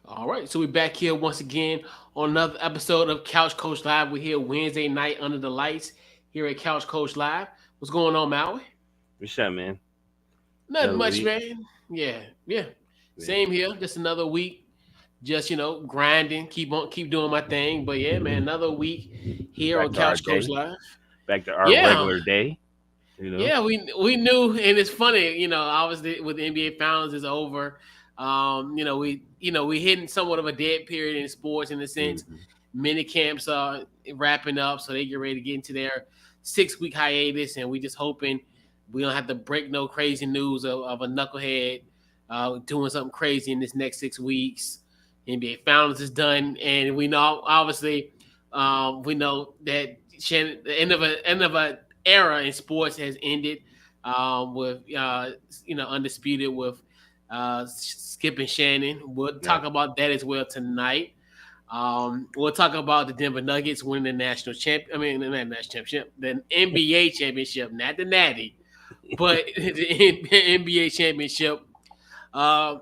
All right, so we're back here once again on another episode of Couch Coach Live. We're here Wednesday night under the lights here at Couch Coach Live. What's going on, Maui? What's up, man? Nothing Another much, week. man. Yeah. Man. Same here. Just another week. Just grinding. Keep doing my thing. But yeah, man, another week here on Back to our Couch Coach day. Live. Back to our Yeah, regular day. You know? yeah. We knew, and it's funny. Obviously with the NBA Finals is over. We hitting somewhat of a dead period in sports in the sense hmm mini camps are wrapping up, so they get ready to get into their 6 week hiatus, and we just hoping we don't have to break no crazy news of a knucklehead doing something crazy in this next 6 weeks. NBA Finals is done, and we know obviously we know that the end of a era in sports has ended with Undisputed with Skip and Shannon. We'll Yeah. talk about that as well tonight. We'll talk about the Denver Nuggets winning the national champ. I mean, not national championship, the NBA championship, not the Natty, but the NBA championship. Uh,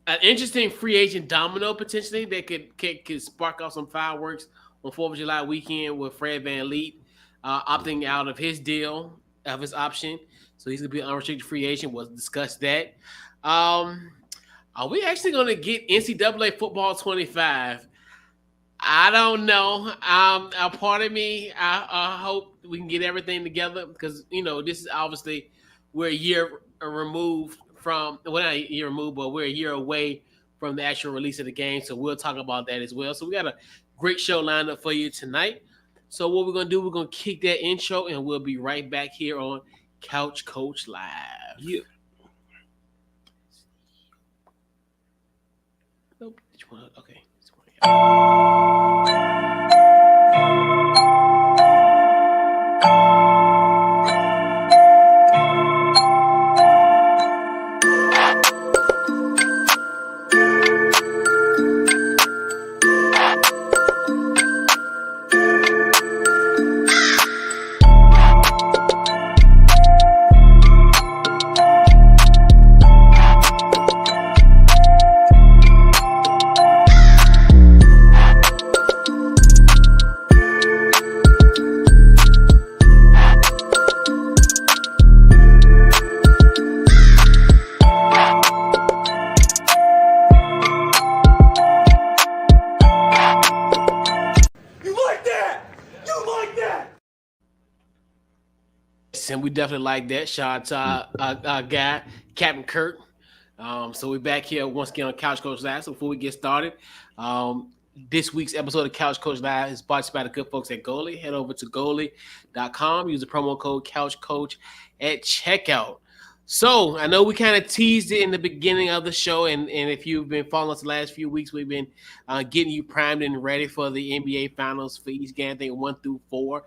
an interesting free agent domino potentially that could spark off some fireworks on Fourth of July weekend with Fred VanVleet opting out of his deal of his option, so he's gonna be an unrestricted free agent. We'll discuss that. Um, are we actually gonna get NCAA football 25? I don't know. A part of me, I hope we can get everything together because this is obviously we're a year removed from well, not a year removed, but we're a year away from the actual release of the game. So we'll talk about that as well. So we got a great show lined up for you tonight. So what we're gonna do, we're gonna kick that intro, and we'll be right back here on Couch Coach Live. Yeah. Nope. Okay. And we definitely like that. Shout out to our guy, Captain Kurt. So we're back here once again on Couch Coach Live. So before we get started, um, this week's episode of Couch Coach Live is brought to you by the good folks at Goalie. Head over to goalie.com. Use the promo code CouchCoach at checkout. So I know we kind of teased it in the beginning of the show, and if you've been following us the last few weeks, we've been getting you primed and ready for the NBA Finals for each game, I think 1 through 4.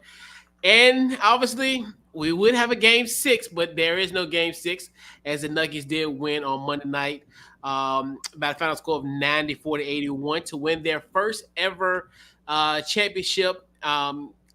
And obviously, we would have a game 6, but there is no game 6 as the Nuggets did win on Monday night by a final score of 94-81 to win their first ever championship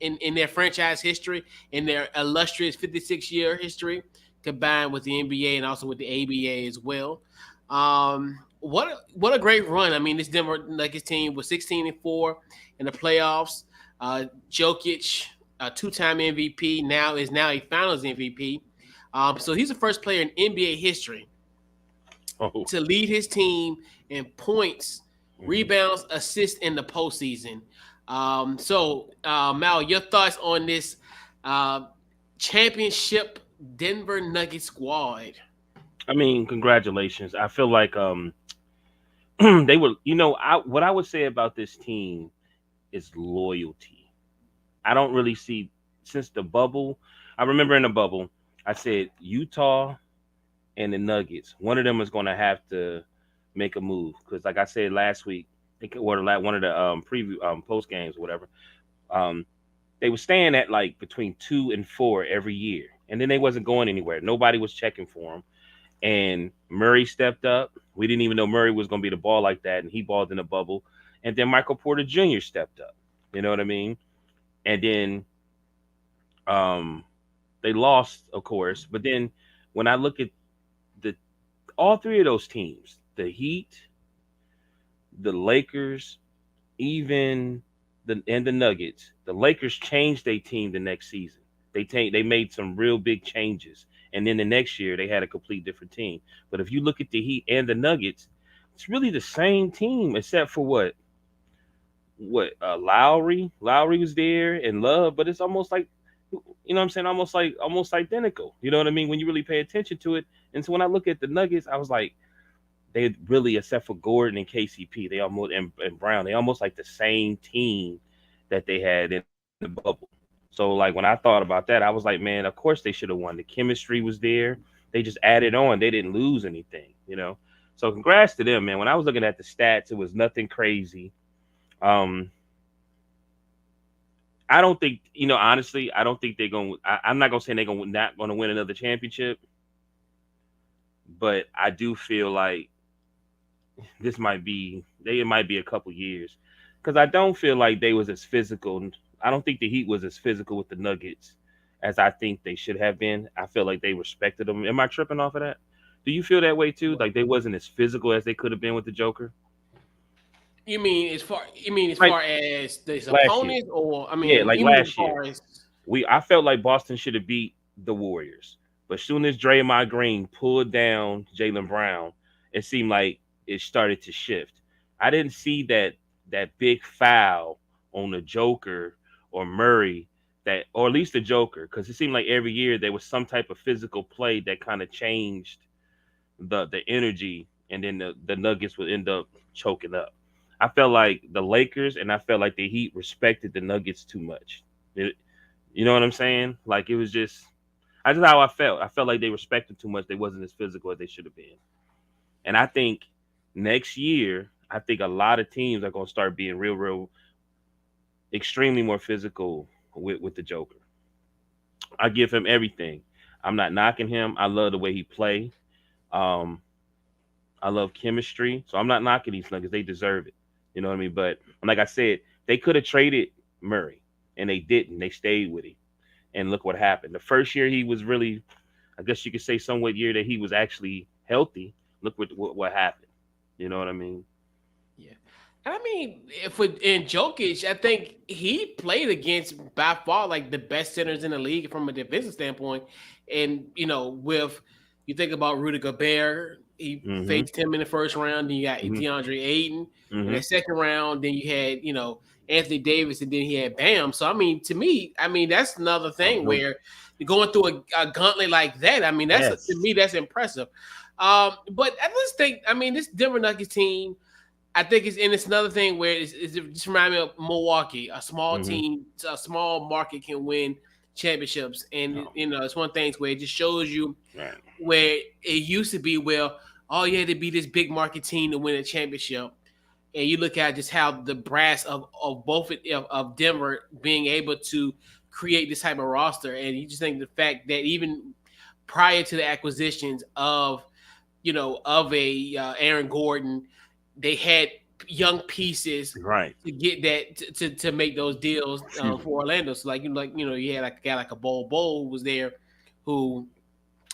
in their franchise history, in their illustrious 56-year history, combined with the NBA and also with the ABA as well. What a great run! I mean, this Denver Nuggets team was 16-4 in the playoffs. Jokic, a two-time MVP, now a Finals MVP. So he's the first player in NBA history Oh. to lead his team in points, hmm rebounds, assists in the postseason. Mal, your thoughts on this uh, championship Denver Nuggets squad? I mean, congratulations. I feel like they were. What I would say about this team is loyalty. I don't really see since the bubble. I remember in the bubble, I said Utah and the Nuggets. One of them is going to have to make a move because, like I said last week, or one of the preview post games, or whatever. Um, they were staying at like between 2 and 4 every year, and then they wasn't going anywhere. Nobody was checking for them, and Murray stepped up. We didn't even know Murray was going to be the ball like that, and he balled in the bubble. And then Michael Porter Jr. stepped up. You know what I mean? And then um, they lost, of course. But then when I look at the all three of those teams, the Heat, the Lakers, even the Nuggets, the Lakers changed their team the next season. They made some real big changes, and then the next year they had a complete different team. But if you look at the Heat and the Nuggets, it's really the same team except for Lowry. Lowry was there and Love, but it's almost like, you know what I'm saying, almost identical. You know what I mean? When you really pay attention to it. And so when I look at the Nuggets, I was like, they really, except for Gordon and KCP, they almost and Brown, they almost like the same team that they had in the bubble. So like when I thought about that, I was like, man, of course they should have won. The chemistry was there. They just added on. They didn't lose anything, you know. So congrats to them, man. When I was looking at the stats, it was nothing crazy. Um, I don't think, honestly, I don't think they're going. I'm not gonna say not gonna win another championship, but I do feel like it might be a couple years, because I don't feel like they was as physical. I don't think the Heat was as physical with the Nuggets as I think they should have been. I feel like they respected them. Am I tripping off of that? Do you feel that way too? Like they wasn't as physical as they could have been with the Joker? Like far as the last year. opponents, or Yeah, like you mean as last year. far as I felt like Boston should have beat the Warriors. But soon as Draymond Green pulled down Jaylen Brown, it seemed like it started to shift. I didn't see that big foul on the Joker or Murray, that, or at least the Joker, because it seemed like every year there was some type of physical play that kind of changed the energy, and then the Nuggets would end up choking up. I felt like the Lakers and I felt like the Heat respected the Nuggets too much. You know what I'm saying? Like it was just, that's just how I felt. I felt like they respected too much. They wasn't as physical as they should have been. And I think next year, I think a lot of teams are going to start being real, extremely more physical with the Joker. I give him everything. I'm not knocking him. I love the way he play. Um, I love chemistry. So I'm not knocking these Nuggets. They deserve it. You know what I mean? But like I said, they could have traded Murray, and they didn't. They stayed with him. And look what happened. The first year he was really, I guess you could say, somewhat year that he was actually healthy. Look what happened. You know what I mean? yeah. And if in Jokic, I think he played against by far like the best centers in the league from a defensive standpoint. And with you think about Rudy Gobert, he Mm-hmm. faced him in the first round. Then you got Mm-hmm. DeAndre Ayton in Mm-hmm. the second round. Then you had Anthony Davis, and then he had Bam. So to me, that's another I thing know. where you're going through a gauntlet like that. That's to Yes. me that's impressive. But I just think this Denver Nuggets team. I think it's another thing where it just reminds me of Milwaukee. A small Mm-hmm. team, a small market can win championships, and Oh, it's one of the things where it just shows you right. where it used to be. Well, all you had to be this big market team to win a championship, and you look at just how the brass of both of Denver being able to create this type of roster, and you just think the fact that even prior to the acquisitions of of a Aaron Gordon, they had young pieces Right. to get that to make those deals Excuse me. for Orlando. So you had like a guy like a Bol was there, who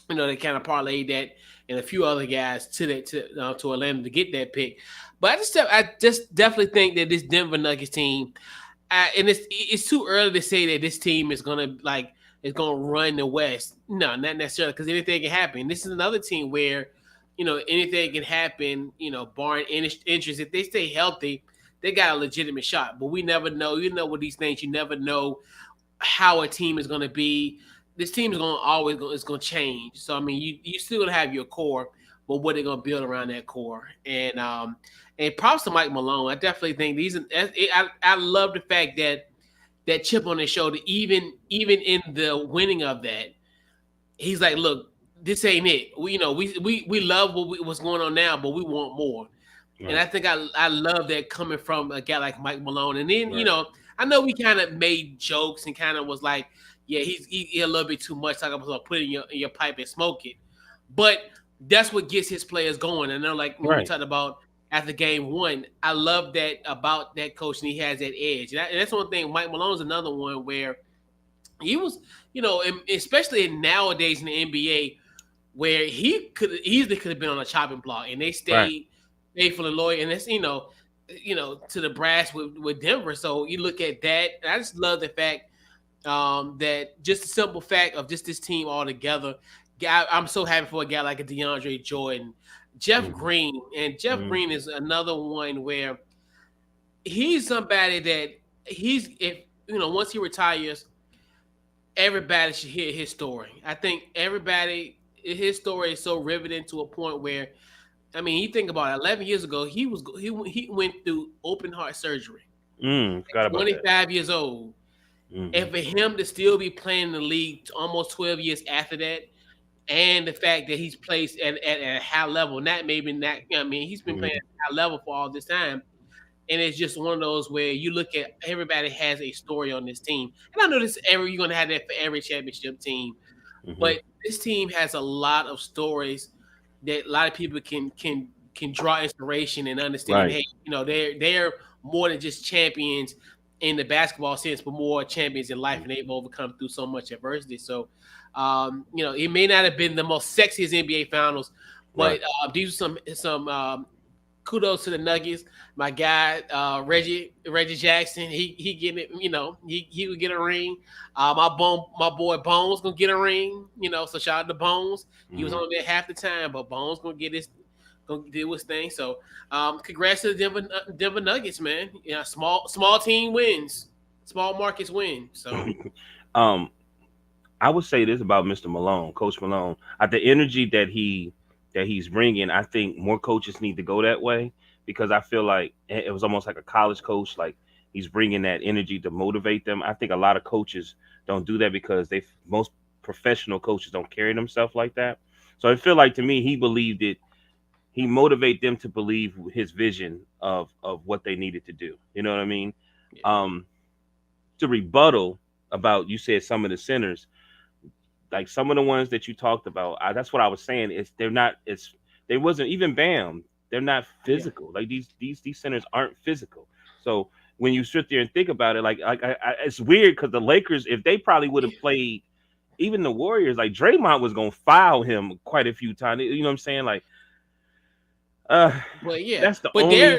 they kind of parlayed that, and a few other guys to Orlando to get that pick. But I just definitely think that this Denver Nuggets team, and it's too early to say that this team is gonna run the West. No, not necessarily, because anything can happen. This is another team where anything can happen. Barring interest, if they stay healthy, they got a legitimate shot. But we never know. With these things, you never know how a team is going to be. This team is going to it's going to change. So you still gonna have your core, but what they're going to build around that core. And props to Mike Malone. I definitely think I love the fact that that chip on his shoulder, even in the winning of that, he's like, look, this ain't it. We love what's going on now, but we want more. And Right. I think I love that coming from a guy like Mike Malone. And then Right. I know we kind of made jokes and kind of was like, yeah, he a little bit too much talking about put it in your pipe and smoke it. But that's what gets his players going. And they're like when we Right. talked about after game one, I love that about that coach, and he has that edge. And that's one thing. Mike Malone's another one where he was, especially nowadays in the NBA, where he could easily could have been on a chopping block, and they Right. stayed faithful and loyal. And that's to the brass with Denver. So you look at that, and I just love the fact that just the simple fact of just this team all together. I'm so happy for a guy like a DeAndre Jordan, Jeff Mhm. Green, and Jeff Mhm. Green is another one where he's somebody that he's if once he retires, everybody should hear his story. I think everybody his story is so riveting to a point where I mean, you think about it, 11 years ago, he went through open heart surgery Forgot at about that. 25 years old. And Mhm. for him to still be playing in the league almost 12 years after that, and the fact that he's placed at a high level, not maybe not, I mean, he's been playing Mhm. at a high level for all this time. And it's just one of those where you look at everybody has a story on this team. And I know you're gonna have that for every championship team, Mhm. but this team has a lot of stories that a lot of people can draw inspiration and understand. Right. Hey, they're more than just champions in the basketball sense, but more champions in life, Mhm. and they've overcome through so much adversity. So, it may not have been the most sexiest NBA Finals, Right. but these are some kudos to the Nuggets. My guy Reggie Jackson, he getting it. He would get a ring. My boy Bones gonna get a ring. So shout out to Bones. He was Mhm. on there half the time, but Bones gonna do his thing. So congrats to the Denver Nuggets, man. Small team wins, small markets win. So um, I would say this about Mr. Malone, Coach Malone. At the energy that he's bringing, I think more coaches need to go that way because I feel like it was almost like a college coach. Like he's bringing that energy to motivate them. I think a lot of coaches don't do that because most professional coaches don't carry themselves like that. So I feel like to me, he believed it. He motivate them to believe his vision of what they needed to do. You know what I mean? yeah, Um, to rebuttal about you said some of the centers like some of the ones that you talked about, that's what I was saying. They're not. They wasn't even Bam. They're not yeah, physical. Like these centers aren't physical. So when you sit there and think about it, it's weird because the Lakers, if they probably would yeah. have played, even the Warriors, like Draymond was gonna foul him quite a few times. You know what I'm saying? Like, uh, But yeah, that's the only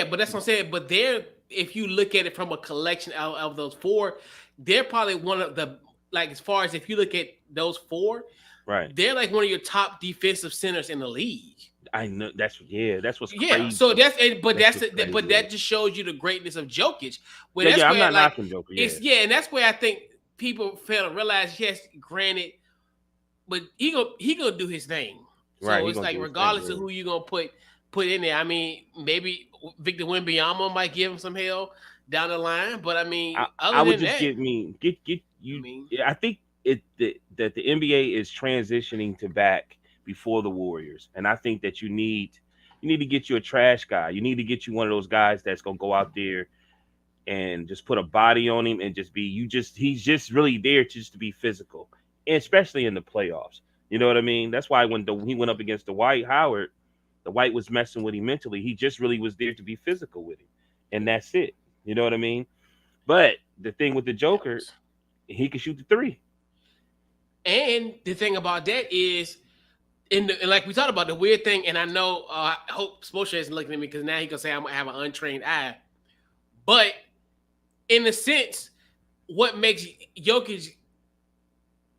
but that's what I'm saying. But they're if you look at it from a collection of those four, they're probably one of the like as far as if you look at those four, right. they're like one of your top defensive centers in the league. I know that's what's Yeah, so crazy. but That's what's crazy. but Yeah, that just shows you the greatness of Jokic. Where yeah, that's yeah. I'm where not like knocking Joker. Yeah, it's yeah, and that's where I think people fail to realize. Yes, granted, but he gonna do his thing. right. So He it's gonna like do his thing. regardless of who you gonna put in there. I mean, maybe Victor Wembanyama might give him some hell down the line, but I mean, I other would than just that, get I you. mean, Yeah, I think that the NBA is transitioning to back before the Warriors, and I think that you need to get you a trash guy. You need to get you one of those guys that's gonna go out there and just put a body on him and just be he's just really there just to be physical, and especially in the playoffs. You know what I mean? That's why when he went up against the Dwight Howard, the White was messing with him mentally. He just really was there to be physical with him, and that's it. You know what I mean? But the thing with the Joker, he can shoot the three. and the thing about that is. And like we talked about the weird thing, and I know I hope Spoelstra isn't looking at me because now he gonna say I'm gonna have an untrained eye. But in a sense, what makes Jokic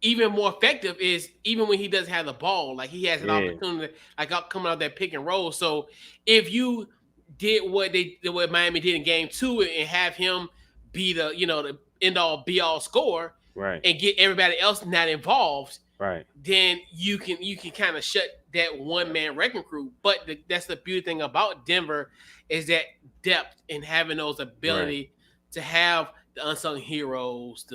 even more effective is even when he doesn't have the ball, like he has an Yeah, opportunity, like coming out that pick and roll. So if you did what Miami did in Game 2 and have him be the end all be all score right, and get everybody else not involved, right, then you can kind of shut that one man wrecking crew. But that's the beauty thing about Denver is that depth and having those right. ability to have the unsung heroes,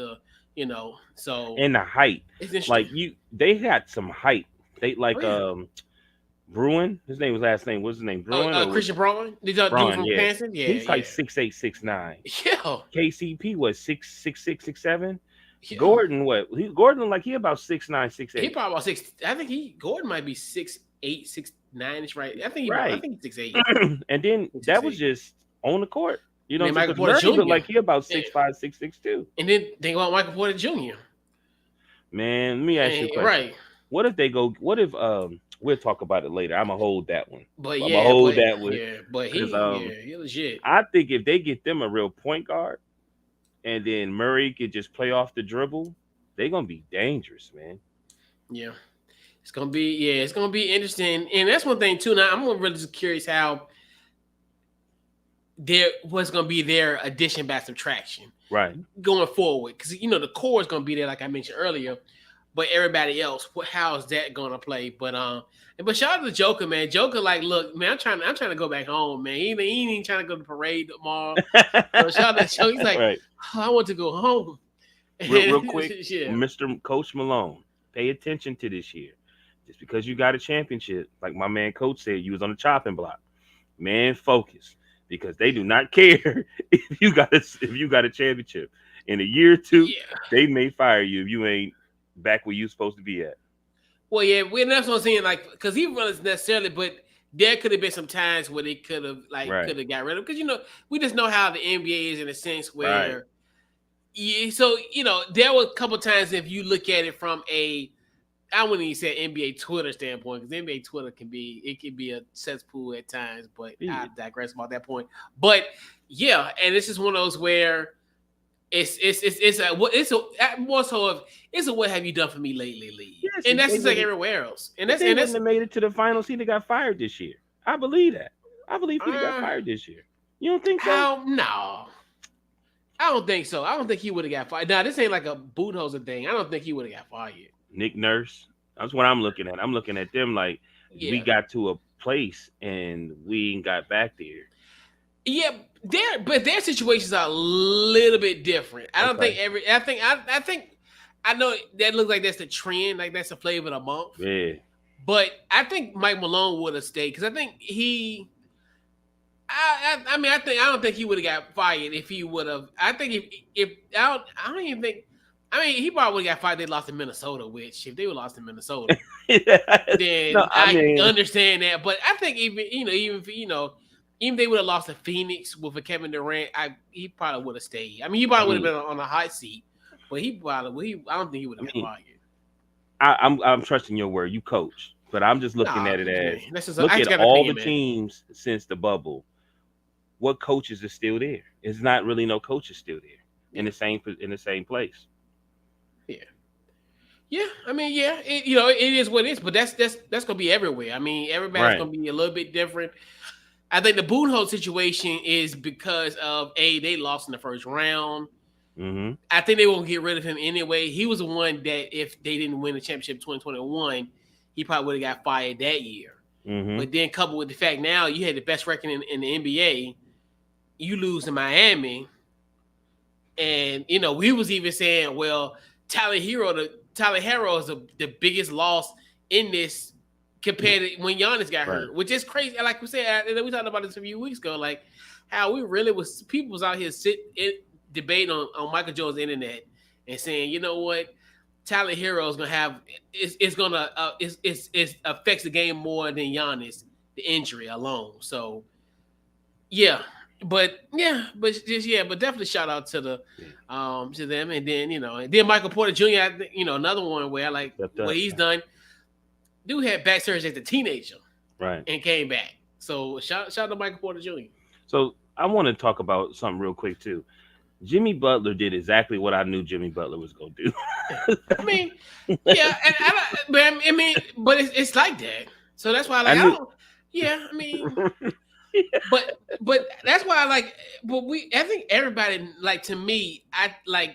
so And the height, it's interesting. like they got some height. They Oh like yeah. Bruin. His name was last name. What's his name? Bruin or was Christian Braun, the dude Braun? from Yeah, Kansas. Yeah, he's like yeah, 6'8", 6'9". yeah, KCP was 6'6", 6'7". yeah. Gordon what? Gordon like he about 6'9", six He eight. probably about six. I think Gordon might be 6'8", 6'9" is right. I Right. think he's 6'8". And then that was just on the court. You know And what I'm then saying? Michael Because Porter Murray looked Jr. like he about Yeah. 6'5", 6'6" too. And then think about Michael Porter Jr. Man, let me ask you a question. Right. What if We'll talk about it later. I'm gonna hold that one. But I'm gonna yeah, hold but that one yeah, but because he legit. I think if they get them a real point guard, and then Murray could just play off the dribble, they're gonna be dangerous, man. Yeah. It's gonna be interesting. And that's one thing too. Now I'm really just curious how there what's gonna be their addition by subtraction Right. going forward. Because the core is gonna be there, like I mentioned earlier. But everybody else, how's that gonna play? But shout out to Joker, man. Joker, like, look, man, I'm trying to go back home, man. He ain't even trying to go to the parade tomorrow. So shout out to Joker. He's like, Right. oh, I want to go home. Real quick, Yeah. Mr. Coach Malone, pay attention to this year. Just because you got a championship, like my man Coach said, you was on the chopping block. Man, focus, because they do not care if you got a championship. In a year or two, Yeah. they may fire you if you ain't back where you supposed to be at. Well, yeah, that's what I'm saying. Like, because he runs necessarily, but there could have been some times where they could have Right. could have got rid of. Because we just know how the NBA is in a sense where, Right. yeah. So there were a couple times if you look at it from I wouldn't even say NBA Twitter standpoint, because NBA Twitter can be a cesspool at times. But Yeah. I digress about that point. But yeah, and this is one of those where. It's more so of it's a what have you done for me lately league, Yes, and that's they just like wouldn't- everywhere else. And If that's they and wouldn't that's have made it to the finals, he'd have got fired this year. I believe that. I believe he'd have got fired this year. You don't think so? how no, I don't think so. I don't think he would have got fired. Now this ain't like a Budenholzer thing. I don't think he would have got fired. Nick Nurse. That's what I'm looking at. I'm looking at them like we Yeah. got to a place and we ain't got back there. Yeah, but their situations are a little bit different. I don't Okay. think I know that looks like that's the trend, like that's the flavor of the month. Yeah. But I think Mike Malone would have stayed because I think I don't think he would have got fired if he would have. I think if I don't even think. I mean, he probably would have got fired. They lost in Minnesota, which if they would lost in Minnesota, then No, I mean- understand that. But I think even if they would have lost to Phoenix with a Kevin Durant, he probably would have stayed. I mean, he probably would have been on a hot seat, but I don't think he would have got fired. I'm trusting your word. You coach, but I'm just looking at it as look at all the teams since the bubble. What coaches are still there? It's not really no coaches still there in the same place. Yeah, I mean, yeah, it is what it is, but that's gonna be everywhere. I mean, everybody's gonna be a little bit different. I think the Budenholzer situation is because of they lost in the first round. Mm-hmm. I think they won't get rid of him anyway. He was the one that if they didn't win the championship 2021, he probably would have got fired that year. Mm-hmm. But then coupled with the fact now you had the best record in the NBA, you lose to Miami, and we was even saying, well, Tyler Hero is the biggest loss in this compared to when Giannis got hurt, which is crazy. Like we said, we talked about this a few weeks ago, like how we really people was out here debating on Michael Jordan's internet and saying, you know what, Tyler Hero is gonna have it affects the game more than Giannis, the injury alone. So but definitely shout out to the to them, and then Michael Porter Jr. I think, another one where I like what he's done. Dude had back surgery as a teenager, right, and came back. So shout out to Michael Porter Jr. So I want to talk about something real quick too. Jimmy Butler did exactly what I knew Jimmy Butler was gonna do. I mean, yeah, but it's like that. So that's why but that's why I think everybody, like, to me,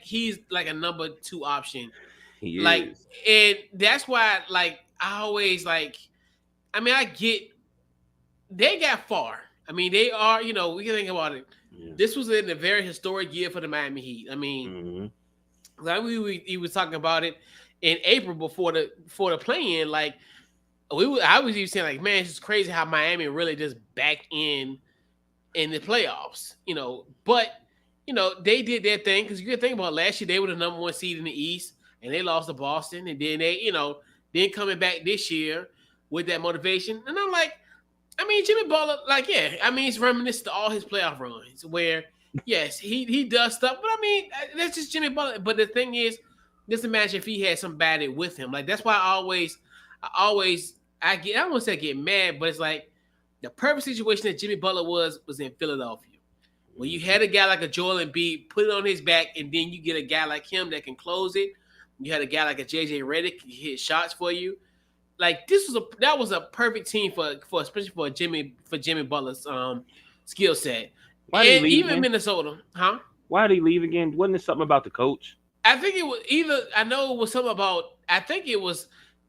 he's like a number 2 option. And that's why I always I get they got far. I mean, they are, we can think about it. Yeah. This was in a very historic year for the Miami Heat. I mean, he was talking about it in April before the play-in. I was even saying, man, it's just crazy how Miami really just back in the playoffs. But they did their thing, because you can think about last year they were the number 1 seed in the East and they lost to Boston, and then they then coming back this year with that motivation. And I'm like, Jimmy Butler, it's reminiscent to all his playoff runs where, yes, he does stuff, but that's just Jimmy Butler. But the thing is, just imagine if he had somebody with him. That's why I always I don't want to say get mad, but it's like the perfect situation that Jimmy Butler was in Philadelphia. When you had a guy like a Joel Embiid, put it on his back, and then you get a guy like him that can close it. You had a guy like a JJ Redick can hit shots for you. Like that was a perfect team for especially for Jimmy Butler's skill set. Why did he And leave even again? Minnesota, huh? Why did he leave again? Wasn't it something about the coach? I think it was either. I know it was something about. I think it was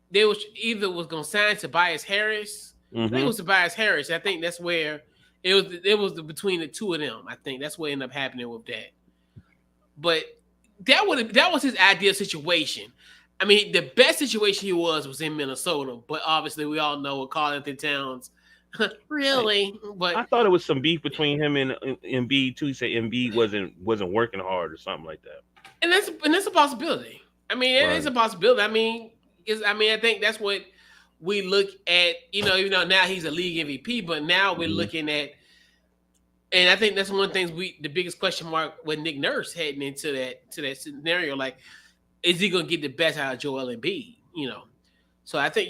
they was either was gonna sign Tobias Harris. I think it was Tobias Harris. I think that's where it was. It was between the two of them. I think that's what ended up happening with that. But that was his ideal situation. I mean, the best situation he was in Minnesota, but obviously we all know what Karl Anthony Towns really. But I thought it was some beef between him and Embiid too. He said Embiid wasn't working hard or something like that. and that's a possibility. I mean, it's a possibility. I think that's what we look at. Even though now he's a league MVP, but now we're looking at. And I think that's one of the things the biggest question mark with Nick Nurse heading into that scenario. Like, is he going to get the best out of Joel Embiid? So I think,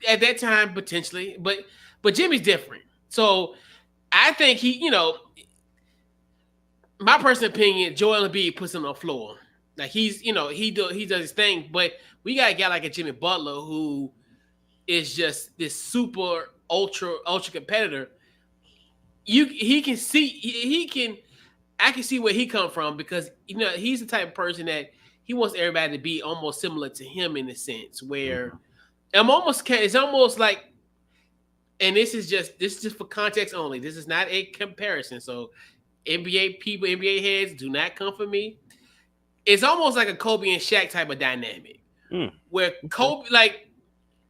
at that time potentially, but Jimmy's different. So I think my personal opinion, Joel Embiid puts him on the floor. Like he does his thing. But we got a guy like a Jimmy Butler who is just this super ultra competitor. I can see where he come from because he's the type of person that he wants everybody to be almost similar to him in a sense where it's almost like, and this is just for context only. This is not a comparison. So NBA heads, do not come for me. It's almost like a Kobe and Shaq type of dynamic where Kobe, like,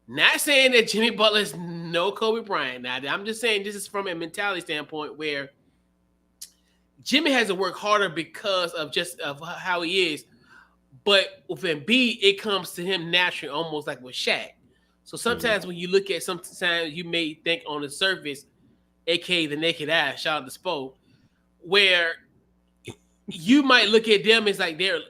not saying that Jimmy Butler is no Kobe Bryant. Now, I'm just saying this is from a mentality standpoint where Jimmy has to work harder because of how he is. But with Embiid, it comes to him naturally, almost like with Shaq. So sometimes when you look at sometimes you may think on the surface, aka the naked eye, shout out to Spo, where you might look at them as like they're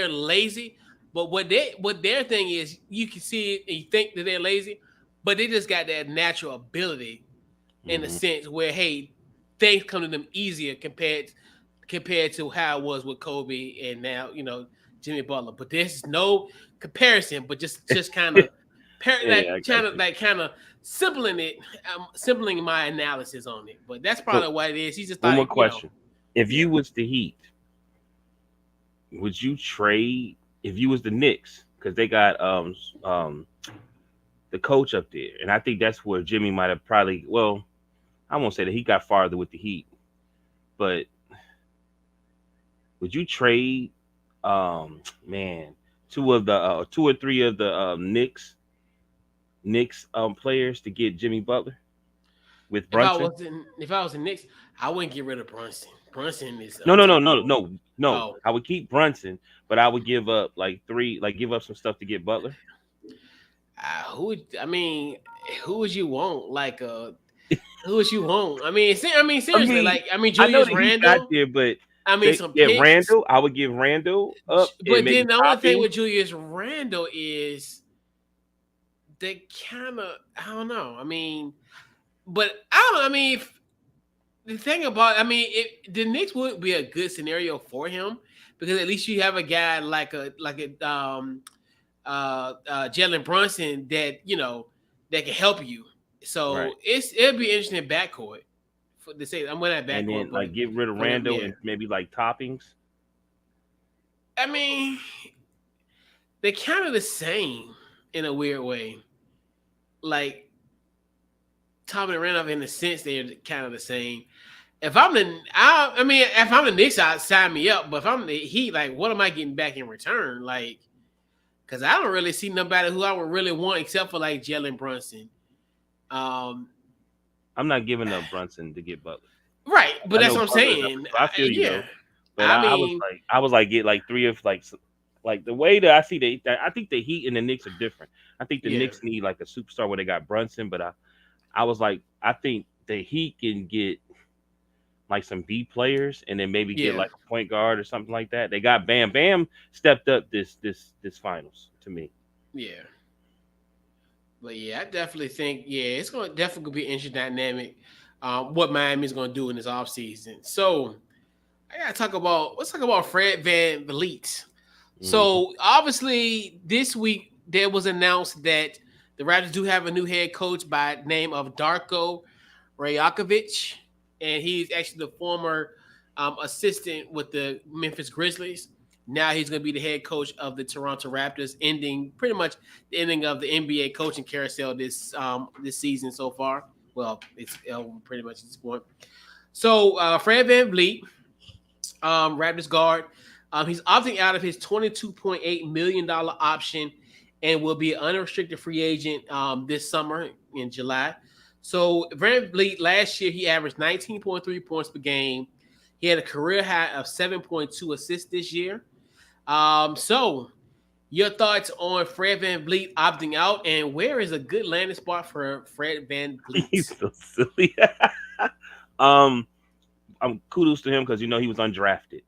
lazy. But what their thing is, you can see it and you think that they're lazy, but they just got that natural ability in a sense where, hey, things come to them easier compared to how it was with Kobe and now, Jimmy Butler. But there's no comparison, but just kind of kind of simpling my analysis on it. But that's probably what it is. He's just one more question. If you was the Heat, would you trade? If you was the Knicks, because they got the coach up there, and I think that's where Jimmy might have probably. Well, I won't say that he got farther with the Heat, but would you trade, two or three of the Knicks players to get Jimmy Butler with Brunson? If I was the Knicks, I wouldn't get rid of Brunson. Brunson is no. Oh. I would keep Brunson, but I would give up give up some stuff to get Butler. Who would you want? Like, who would you want? Seriously, Julius Randle. There, but picks. Randle. I would give Randle up. But then the only thing with Julius Randle is they kind of, I don't know. But I don't know. The thing about, the Knicks would be a good scenario for him because at least you have a guy like a Jalen Brunson that that can help you. So it'd be interesting in backcourt to say I'm with that backcourt. And then get rid of Randall and maybe toppings. They're kind of the same in a weird way. Like Topping and Randolph, in a sense, they're kind of the same. If I'm the Knicks, I'd sign me up. But if I'm the Heat, what am I getting back in return? Because I don't really see nobody who I would really want except for Jalen Brunson. I'm not giving up Brunson to get Butler. Right, but that's what I'm saying. I feel you. Though. But I was get three of the way that I see I think the Heat and the Knicks are different. I think the Knicks need a superstar where they got Brunson, but I was I think the Heat can get some B players and then maybe get a point guard or something like that. They got Bam stepped up this finals to me. Yeah. But yeah, I definitely think it's going to definitely be an interesting dynamic. What Miami's going to do in this offseason. So I gotta talk about let's talk about Fred VanVleet. Mhm. So obviously this week there was announced that the Raptors do have a new head coach by name of Darko Rajakovic, and he's actually the former assistant with the Memphis Grizzlies. Now he's going to be the head coach of the Toronto Raptors, ending pretty much the ending of the NBA coaching carousel this season so far. Well, it's pretty much at this point. So Fred VanVleet, Raptors guard. He's opting out of his $22.8 million option and will be an unrestricted free agent this summer in July. So VanVleet last year he averaged 19.3 points per game. He had a career high of 7.2 assists this year. So your thoughts on Fred VanVleet opting out, and where is a good landing spot for Fred He's VanVleet? so silly. um, I'm kudos to him because he was undrafted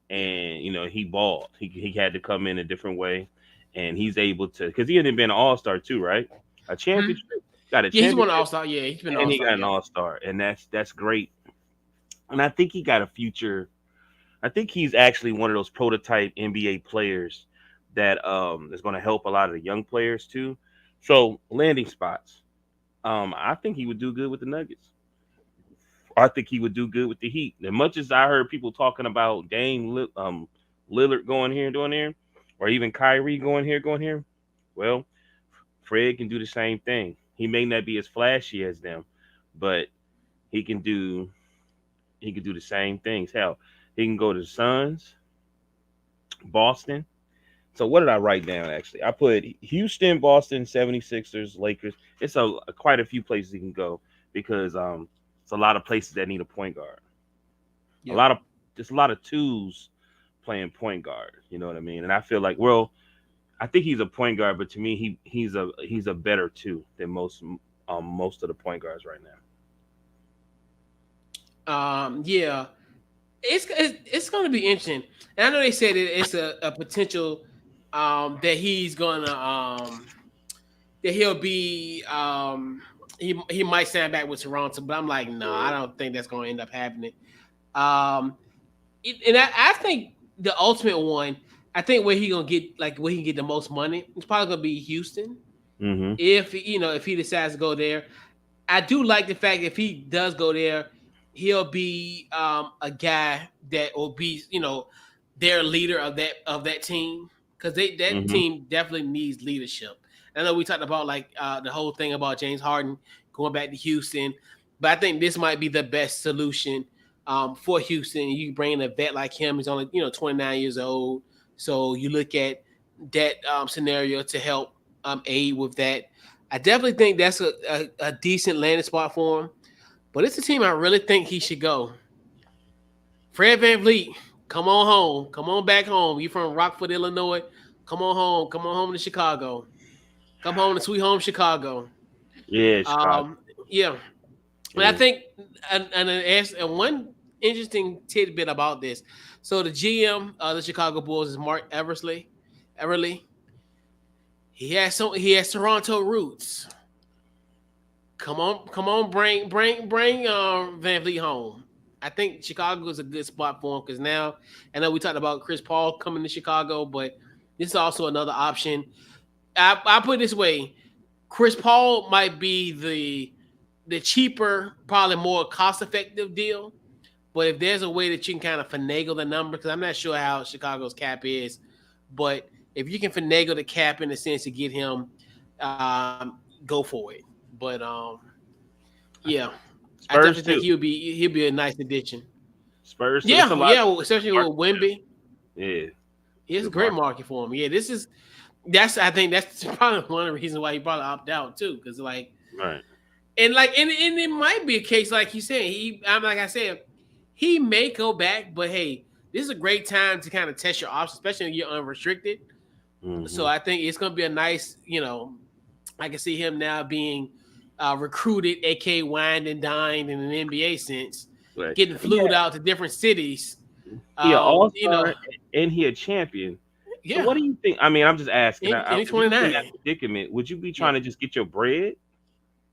Yeah. and he balled. He had to come in a different way, and he's able to because he hadn't been an all star too, right? A Hmm. championship, got a Yeah, he's won an All championship, Star. Yeah, he's been an and All he Star. got an Yeah. all star, and that's great. And I think he got a future. I think he's actually one of those prototype NBA players that is going to help a lot of the young players too. So landing spots. I think he would do good with the Nuggets. I think he would do good with the Heat. As much as I heard people talking about Lillard going here and doing there, or even Kyrie going here, well, Fred can do the same thing. He may not be as flashy as them, but he can do he can do the same things. Hell, he can go to the Suns, Boston. So what did I write down actually? I put Houston, Boston, 76ers, Lakers. It's quite a few places he can go because it's a lot of places that need a point guard. A Yep. lot of There's a lot of twos playing point guard. You know what I mean? And I feel like, well, I think he's a point guard, but to me, he's a better two than most of the point guards right now. Yeah, it's going to be interesting. And I know they said it's a potential that he's gonna that he'll be he might stand back with Toronto, but I'm like, no, I don't think that's going to end up happening. Um, and I think the ultimate one, I think where he gonna get like where he can get the most money, it's probably gonna be Houston. Mm-hmm. If he decides to go there, I do like the fact if he does go there, he'll be a guy that will be their leader of that team because that Mm-hmm. team definitely needs leadership. I know we talked about like the whole thing about James Harden going back to Houston, but I think this might be the best solution for Houston. You bring in a vet like him; he's only 29 years old, so you look at that scenario to help aid with that. I definitely think that's a decent landing spot for him. But it's a team I really think he should go. Fred VanVleet, come on home. Come on back home. You from Rockford, Illinois. Come on home. Come on home to Chicago. Come home to sweet home Chicago. Yeah, Chicago. Um, yeah. And I Yeah. think and one interesting tidbit about this. So the GM of the Chicago Bulls is Mark Eversley. He has Toronto roots. Bring Van Vliet home. I think Chicago is a good spot for him because now I know we talked about Chris Paul coming to Chicago, but this is also another option. I put it this way: Chris Paul might be the cheaper, probably more cost effective deal. But if there's a way that you can kind of finagle the number, because I'm not sure how Chicago's cap is, but if you can finagle the cap in a sense to get him, go for it. But yeah, I definitely Spurs think too. he'll be a nice addition. Spurs too. It's a Yeah, lot. yeah, especially with Market there. Wimby, Yeah, it's a good great market. market for him. Yeah, I think that's probably one of the reasons why he probably opted out too, because Right. and it might be a case like you said. I'm like I said, he may go back, but hey, this is a great time to kind of test your options, especially when you're unrestricted. So Mm-hmm. I think it's going to be a nice, I can see him now being recruited, aka wined and dined in an NBA sense, Right. getting flued out to different cities. He an all You know, star and he a champion. So what do you think? I mean, I'm just asking. In If you in 29. that predicament, would you be trying to just get your bread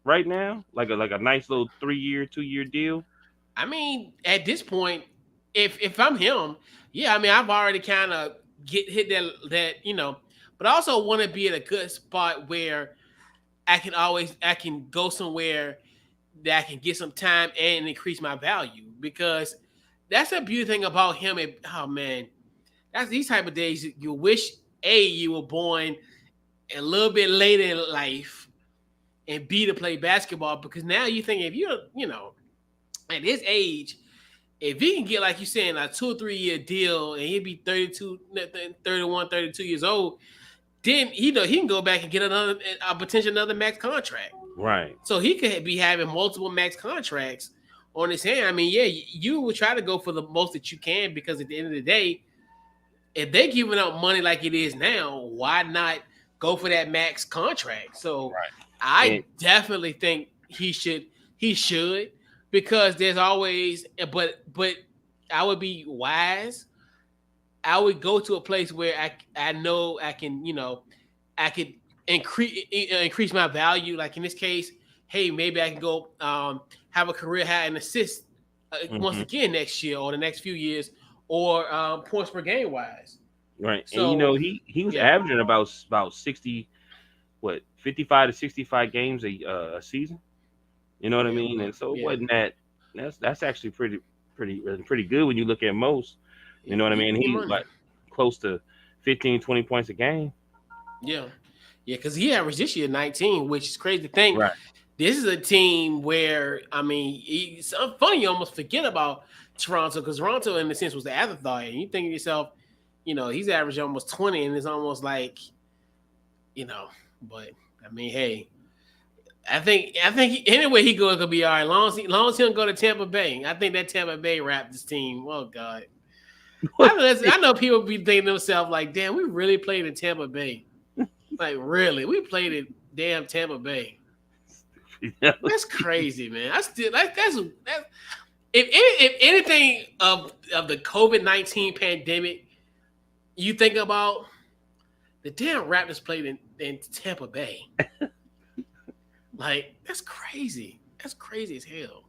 right now, like a nice little 3-year, 2-year deal? I mean, at this point, if I'm him, yeah, I mean, I've already kind of hit that, but I also want to be at a good spot where I can go somewhere that I can get some time and increase my value because that's the beauty thing about him. And, oh man, that's these type of days you wish you were born a little bit later in life and B to play basketball because now you think if you're at his age, if he can get like you saying a 2 or 3 year deal and he'd be 32, 31, 32 years old, then he can go back and get a potential another max contract. Right. So he could be having multiple max contracts on his hand. I mean, yeah, you would try to go for the most that you can because at the end of the day, if they're giving out money like it is now, why not go for that max contract? So I definitely think he should because there's always but I would be wise. I would go to a place where I know I can, I could increase my value. Like in this case, hey, maybe I can go have a career high in assists once again next year or the next few years, or points per game wise. Right. So, and he was averaging about 55 to 65 games a season. You know what I mean? And so it wasn't that's actually pretty good when you look at most. You know what I mean? He like close to 15, 20 points a game. Yeah, because he averaged this year 19, which is crazy to think. Right. This is a team where, I mean, it's funny you almost forget about Toronto because Toronto, in a sense, was the afterthought. And you think to yourself, he's averaging almost 20, and it's almost like, but I mean, hey, I think anyway he goes, gonna be all right. Long as he don't go to Tampa Bay. I think that Tampa Bay Raptors team. Oh God. I know people be thinking to themselves like, damn, we really played in Tampa Bay. Like, really? We played in damn Tampa Bay. That's crazy, man. That's if anything of the COVID-19 pandemic, you think about the damn Raptors played in Tampa Bay. Like, that's crazy. That's crazy as hell.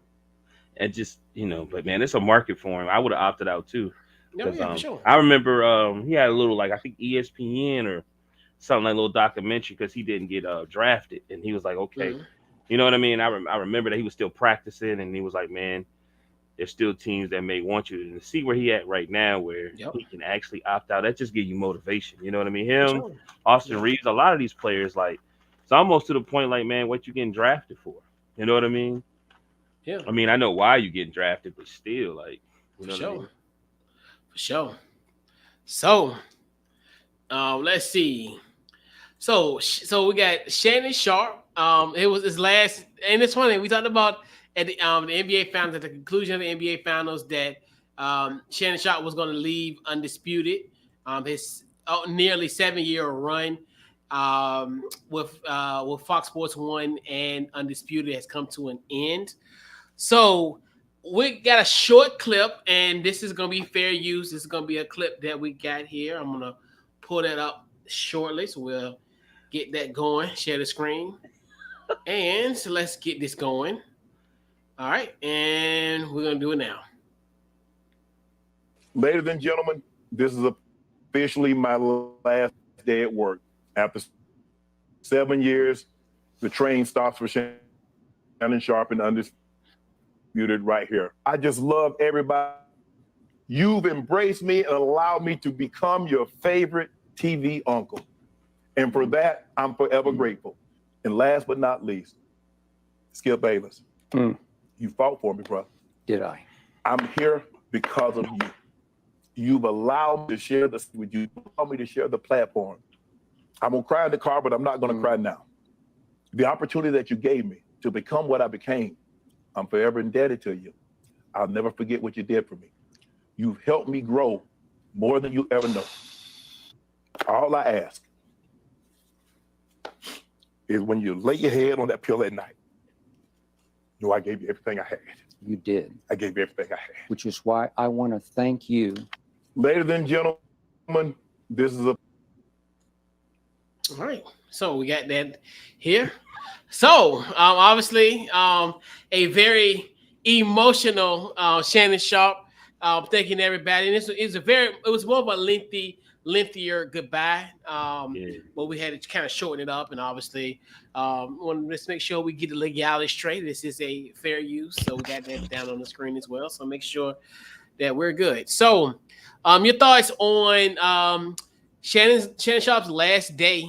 And just, but man, it's a market for him. I would have opted out too. No, yeah, for sure. I remember he had a little, like, I think ESPN or something, like a little documentary because he didn't get drafted. And he was like, okay. Mm-hmm. You know what I mean? I remember that he was still practicing and he was like, man, there's still teams that may want you. And to see where he at right now, where he can actually opt out, that just gives you motivation. You know what I mean? Him, Austin Reeves, a lot of these players, like, it's almost to the point like, man, what you getting drafted for? You know what I mean? Yeah. I mean, I know why you getting drafted, but still, like, you know what I mean? For sure. So, let's see. So we got Shannon Sharpe. It was his last, and it's funny. We talked about at the NBA Finals, at the conclusion of the NBA Finals, that Shannon Sharpe was going to leave Undisputed. His nearly 7-year run with Fox Sports 1 and Undisputed has come to an end. So we got a short clip, and this is going to be fair use. This is going to be a clip that we got here. I'm going to pull that up shortly, so we'll get that going. Share the screen. And so let's get this going. All right, and we're going to do it now. Ladies and gentlemen, this is officially my last day at work. After 7 years, the train stops for Shannon Sharpe and Undisputed right here. I just love everybody. You've embraced me and allowed me to become your favorite TV uncle. And for that, I'm forever grateful. And last but not least, Skip Bayless. You fought for me, bro. Did I? I'm here because of you. You've allowed me to share this with you. Allowed me to share the platform. I'm gonna cry in the car, but I'm not gonna cry now. The opportunity that you gave me to become what I became, I'm forever indebted to you. I'll never forget what you did for me. You've helped me grow more than you ever know. All I ask is when you lay your head on that pillow at night, know I gave you everything I had. You did. I gave you everything I had. Which is why I want to thank you. Ladies and gentlemen, this is All right. So we got that here. So obviously, a very emotional Shannon Sharpe. Thanking everybody, and it was more of a lengthier goodbye. Yeah. But we had to kind of shorten it up, and obviously, let's make sure we get the legality straight. This is a fair use, so we got that down on the screen as well. So make sure that we're good. So, your thoughts on Shannon Sharpe's last day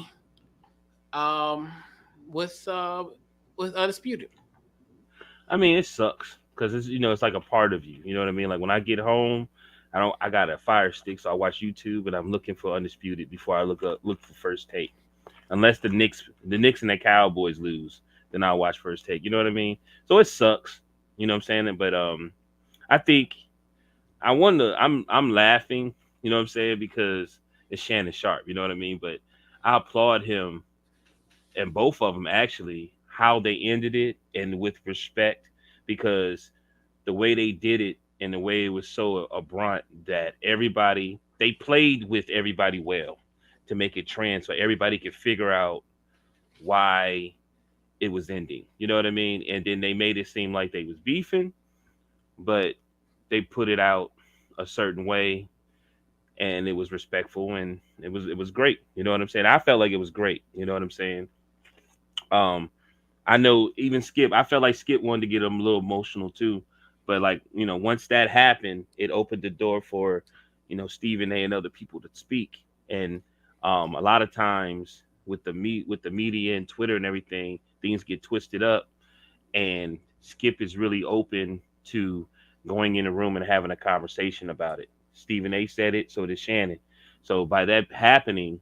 um, with Undisputed. I mean, it sucks because it's like a part of you. You know what I mean? Like when I get home, I got a Fire Stick, so I watch YouTube and I'm looking for Undisputed before I look for First Take. Unless the Knicks and the Cowboys lose, then I'll watch First Take. You know what I mean? So it sucks. You know what I'm saying? But I think I'm laughing. You know what I'm saying? Because it's Shannon Sharpe. You know what I mean? But I applaud him and both of them actually how they ended it and with respect, because the way they did it and the way it was so abrupt that they played with everybody well to make it trans so everybody could figure out why it was ending. You know what I mean? And then they made it seem like they was beefing, but they put it out a certain way and it was respectful and it was great. You know what I'm saying? I felt like it was great. You know what I'm saying? Um, I know even Skip, I felt like Skip wanted to get him a little emotional too. But like, once that happened, it opened the door for, Stephen A and other people to speak. And a lot of times with the media and Twitter and everything, things get twisted up. And Skip is really open to going in a room and having a conversation about it. Stephen A said it, so did Shannon. So by that happening,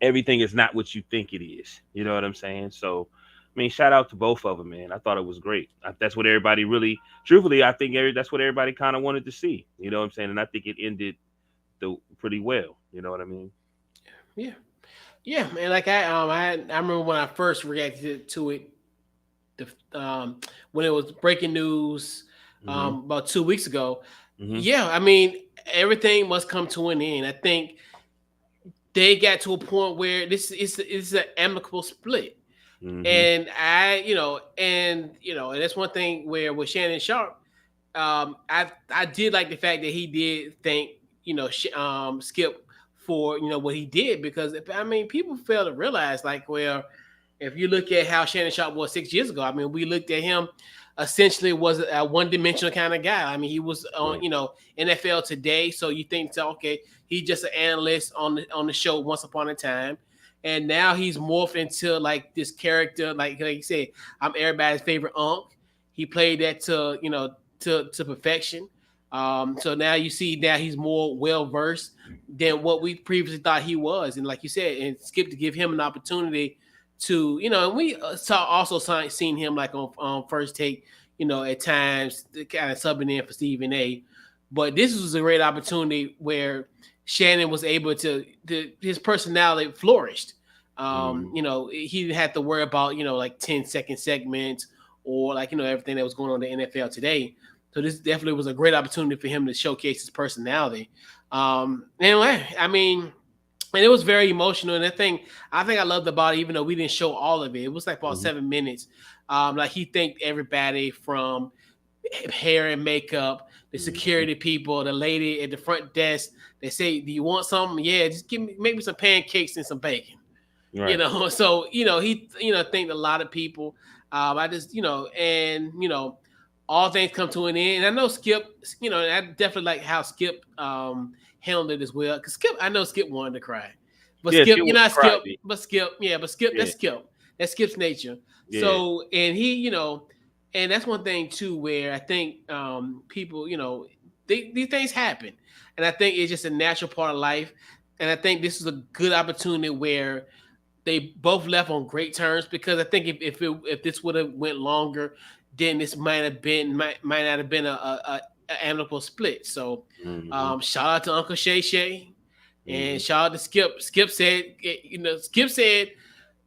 everything is not what you think it is. You know what I'm saying? So, I mean, shout out to both of them, man. I thought it was great. That's what everybody really, truthfully, I think that's what everybody kind of wanted to see. You know what I'm saying? And I think it ended pretty well. You know what I mean? Yeah, yeah, man. Like I remember when I first reacted to it, when it was breaking news Hmm. about 2 weeks ago. Hmm. Yeah, I mean, everything must come to an end. I think they got to a point where this is an amicable split. Hmm. And and that's one thing where with Shannon Sharpe, I did like the fact that he did thank Skip for what he did, because I mean people fail to realize, like, well, if you look at how Shannon Sharpe was 6 years ago, I mean we looked at him essentially was a one dimensional kind of guy. I mean he was on Right. NFL Today, so you think, so okay, he's just an analyst on the show once upon a time. And now he's morphed into like this character, like you said, I'm everybody's favorite unc. He played that to perfection. So now you see that he's more well versed than what we previously thought he was, and like you said, and Skip to give him an opportunity to, and we seen him like on First Take, at times kind of subbing in for Stephen A. But this was a great opportunity where Shannon was able his personality flourished. Hmm. He didn't have to worry about, like 10-second segments or like, everything that was going on in the NFL Today. So this definitely was a great opportunity for him to showcase his personality. Anyway, I mean, and it was very emotional. And I think I loved about it, even though we didn't show all of it. It was like about Hmm. 7 minutes. Like he thanked everybody from hair and makeup, the Hmm. security people, the lady at the front desk. They say, "Do you want something? Yeah, just make me some pancakes and some bacon." Right. So he thanked a lot of people. I just and all things come to an end. And I know Skip, I definitely like how Skip handled it as well. Because Skip, I know Skip wanted to cry, but Yeah, Skip, Skip you're was not a Skip, crybaby. but Skip, yeah, but Skip, Yeah. that's Skip's nature. Yeah. So, and he, and that's one thing too, where I think people, these things happen, and I think it's just a natural part of life. And I think this is a good opportunity where they both left on great terms, because I think if this would have went longer, then this might not have been a amicable split. So Hmm. shout out to Uncle Shay Shay, Hmm. and shout out to Skip. Skip said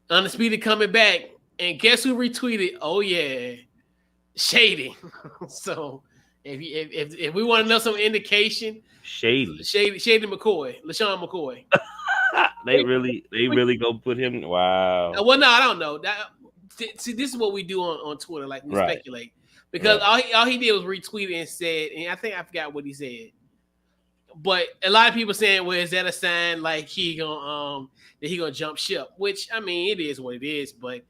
Undisputed coming back, and guess who retweeted? Oh yeah, Shady. So If we want to know some indication, Shady. Shady McCoy, LaShawn McCoy. They really go put him. Wow. Well, no, I don't know. See, this is what we do on Twitter. Like we Right. speculate because Right. all he did was retweet it and said, and I think I forgot what he said. But a lot of people saying, "Well, is that a sign like that he gonna jump ship?" Which I mean, it is what it is. But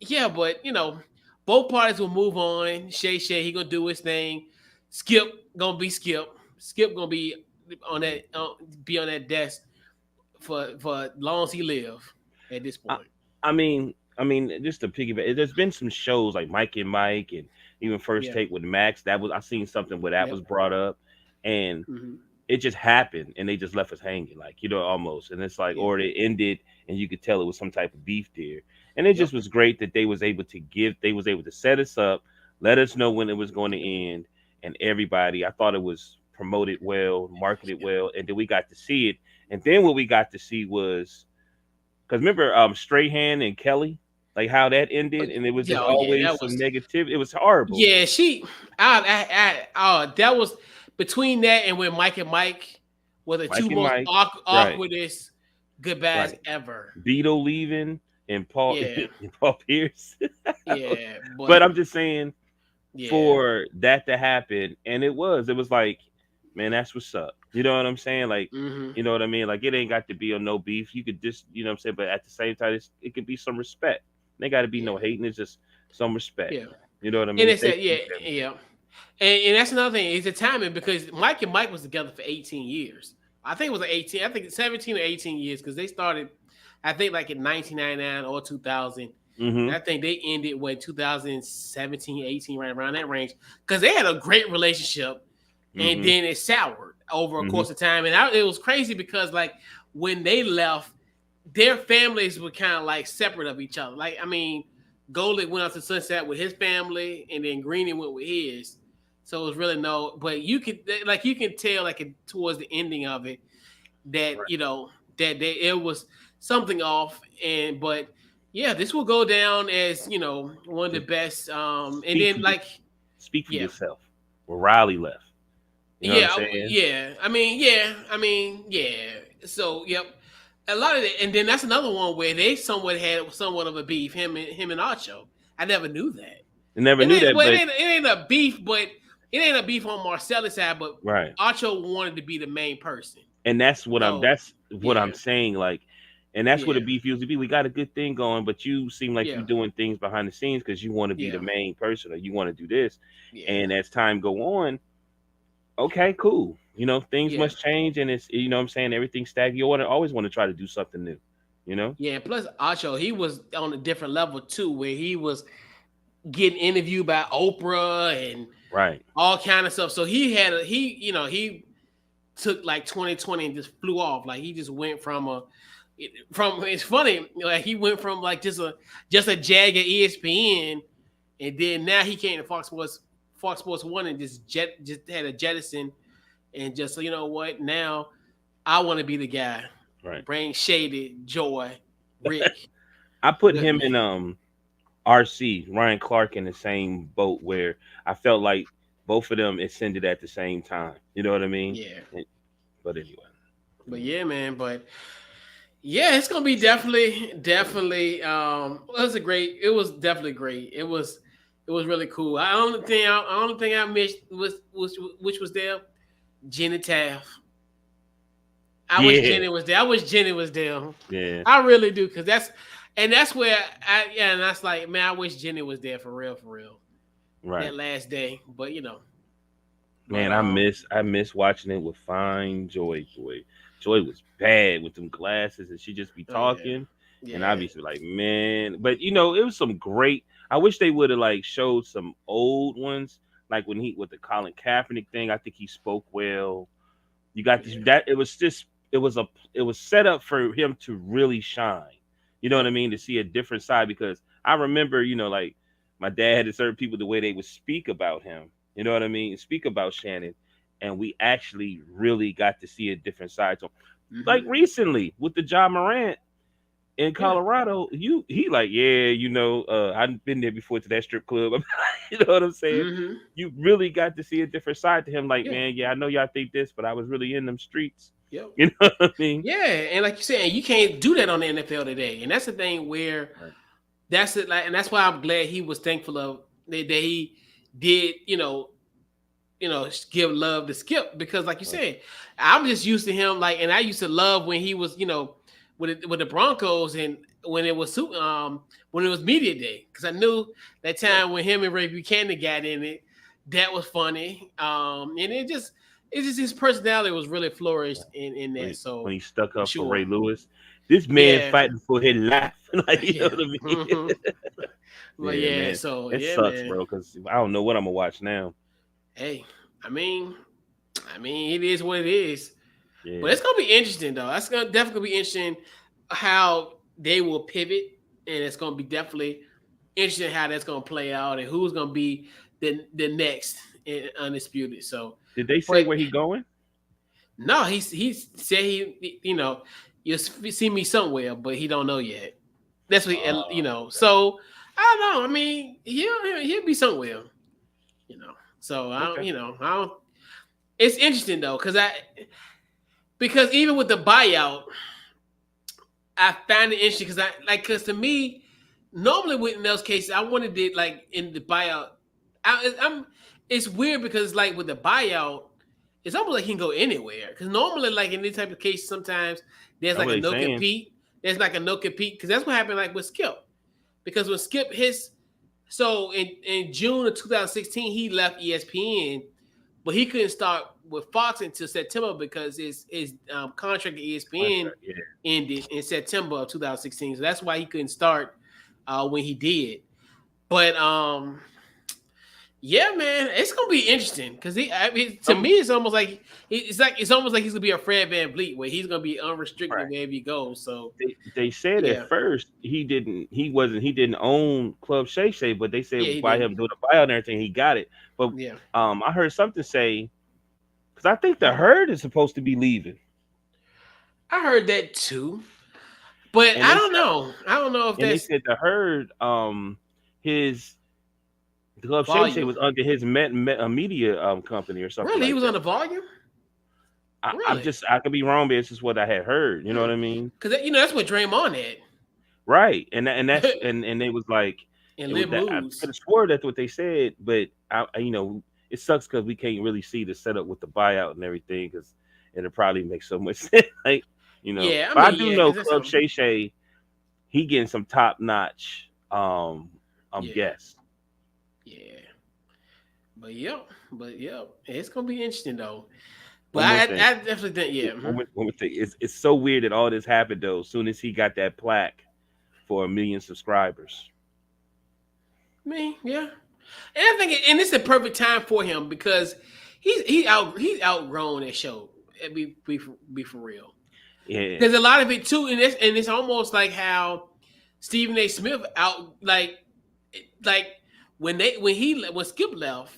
yeah, but both parties will move on. Shay, he gonna do his thing. Skip gonna be Skip. Skip gonna be on that desk for long as he live at this point. I mean, just to piggyback, there's been some shows like Mike and Mike, and even First Take with Max. I seen something where that was brought up, and it just happened, and they just left us hanging, like almost. And it's like, or it ended, and you could tell it was some type of beef there. And it just was great that they was able to set us up, let us know when it was going to end, and everybody. I thought it was promoted well, marketed well, and then we got to see it. And then what we got to see was, because remember Strahan and Kelly, like how that ended, and it was just always some negative. It was horrible. Yeah, that was between that and when Mike and Mike were the two most awkwardest goodbyes ever. Beto leaving and Paul and Paul Pierce. Yeah, but I'm just saying, for that to happen, and it was like, man, that's what's up. You know what I'm saying? Like, you know what I mean? Like, it ain't got to be no beef. You could just, you know what I'm saying? But at the same time, it could be some respect. There got to be no hating. It's just some respect. Yeah. You know what I mean? And it's and that's another thing. It's the timing, because Mike and Mike was together for 18 years. I think it was 18. I think 17 or 18 years, because they started, I think, like in 1999 or 2000. And I think they ended 2017, 18, right around that range, because they had a great relationship. And then it soured over a course of time. And it was crazy because, like, when they left, their families were kind of like separate of each other. Like, I mean, Golick went out to Sunset with his family, and then Greeny went with his. So it was really but you can tell, like, towards the ending of it, that, it was something off. But yeah, this will go down as, one of the best. And then, like, speak for yourself. Well, Riley left. You know what I'm saying? So, a lot of it, and then that's another one where they somewhat of a beef. Him and Archo. I never knew that. But it ain't a beef, but it ain't a beef on Marcellus' side. But Archo wanted to be the main person, and that's what I'm saying. Like, and that's what a beef used to be. We got a good thing going, but you seem like you're doing things behind the scenes because you want to be the main person, or you want to do this. And as time go on. Okay, cool. Things must change, and it's, what I'm saying, everything stagnant. You always want to try to do something new, Yeah, plus Acho, he was on a different level too, where he was getting interviewed by Oprah and all kind of stuff. So he took like 2020 and just flew off. Like, he just went from it's funny, like, he went from like just a jag at ESPN, and then now he came to Fox Sports 1 and just had a jettison, and just, so you know what, now I want to be the guy. Bring Shady, Joy, Rick. I put him in RC, Ryan Clark, in the same boat, where I felt like both of them ascended at the same time. You know what I mean? Yeah. But anyway. But yeah, man. But yeah, it's gonna be definitely. It was definitely great. It was really cool. The only thing I missed which was there, Jenny Taft. I wish Jenny was there. Yeah, I really do, because that's where and that's like, man, I wish Jenny was there for real. Right. That last day, but man, I miss watching it with Fine Joy. Joy was bad with them glasses, and she just be talking, and I'd be like, man. But it was some great. I wish they would have like showed some old ones, like when with the Colin Kaepernick thing. I think he spoke well. You got that. It was set up for him to really shine. You know what I mean? To see a different side, because I remember, like my dad and certain people, the way they would speak about him. You know what I mean? Speak about Shannon, and we actually really got to see a different side to him. Like recently with the Ja Morant. In Colorado, he like, yeah, I've been there before to that strip club. You know what I'm saying? Mm-hmm. You really got to see a different side to him. Like, Yeah. man, I know y'all think this, but I was really in them streets. Yep. You know what I mean? Yeah, and like you said, you can't do that on the NFL today, and that's the thing where that's it. Like, and that's why I'm glad he was thankful of that he did, give love to Skip, because like you said, I'm just used to him. Like, and I used to love when he was, with the Broncos, and when it was media day, because I knew that time when him and Ray Buchanan got in it, that was funny. And it's just his personality was really flourished in that. So when he stuck up for Ray Lewis, this man fighting for his life, like, you know what I mean? Mm-hmm. Well, man. So it sucks, bro, because I don't know what I'm gonna watch now. Hey, I mean, it is what it is. Yeah. But it's gonna be interesting, though. That's gonna definitely be interesting how they will pivot, and it's gonna be definitely interesting how that's gonna play out and who's gonna be the next in Undisputed. So, did they say where he going? No, he said you'll see me somewhere, but he don't know yet. That's what So I don't know. I mean, he'll be somewhere. So I don't. It's interesting though, because even with the buyout, I find it interesting because to me, normally in those cases, I wanted it like in the buyout. It's weird because like with the buyout, it's almost like he can go anywhere. Because normally, like in this type of case, sometimes there's like a no compete. There's like a no compete, because that's what happened like with Skip. Because when Skip so in June of 2016, he left ESPN, but he couldn't start with Fox until September because his contract at ESPN ended in September of 2016. So that's why he couldn't start when he did. But yeah, man, it's gonna be interesting because to me, it's almost like he's gonna be a Fred VanVleet, where he's gonna be unrestricted wherever he goes. So they said at first he didn't own Club Shay Shay, but they said by him doing the buyout and everything, he got it. But I heard something say, because I think the Herd is supposed to be leaving. I heard that too, but I don't know. I don't know if they said the Herd, his Club Shay Shay was under his media company or something. Really, he was that. on the Volume. I could be wrong, but it's just what I had heard. You know what I mean? Because that's what Draymond had. Right, and that's and they was like, and Liv I could have swore that's what they said, but it sucks because we can't really see the setup with the buyout and everything, because it'll probably make so much sense. Like, Yeah, but I do know Club Shay Shay, he getting some top notch guests. Yeah, but it's gonna be interesting though. But I definitely think, One thing, it's so weird that all this happened though. As soon as he got that plaque for 1 million subscribers, and I think it's a perfect time for him because he's outgrown that show. Be for real. Yeah, there's a lot of it too, and it's almost like how Stephen A. Smith when Skip left,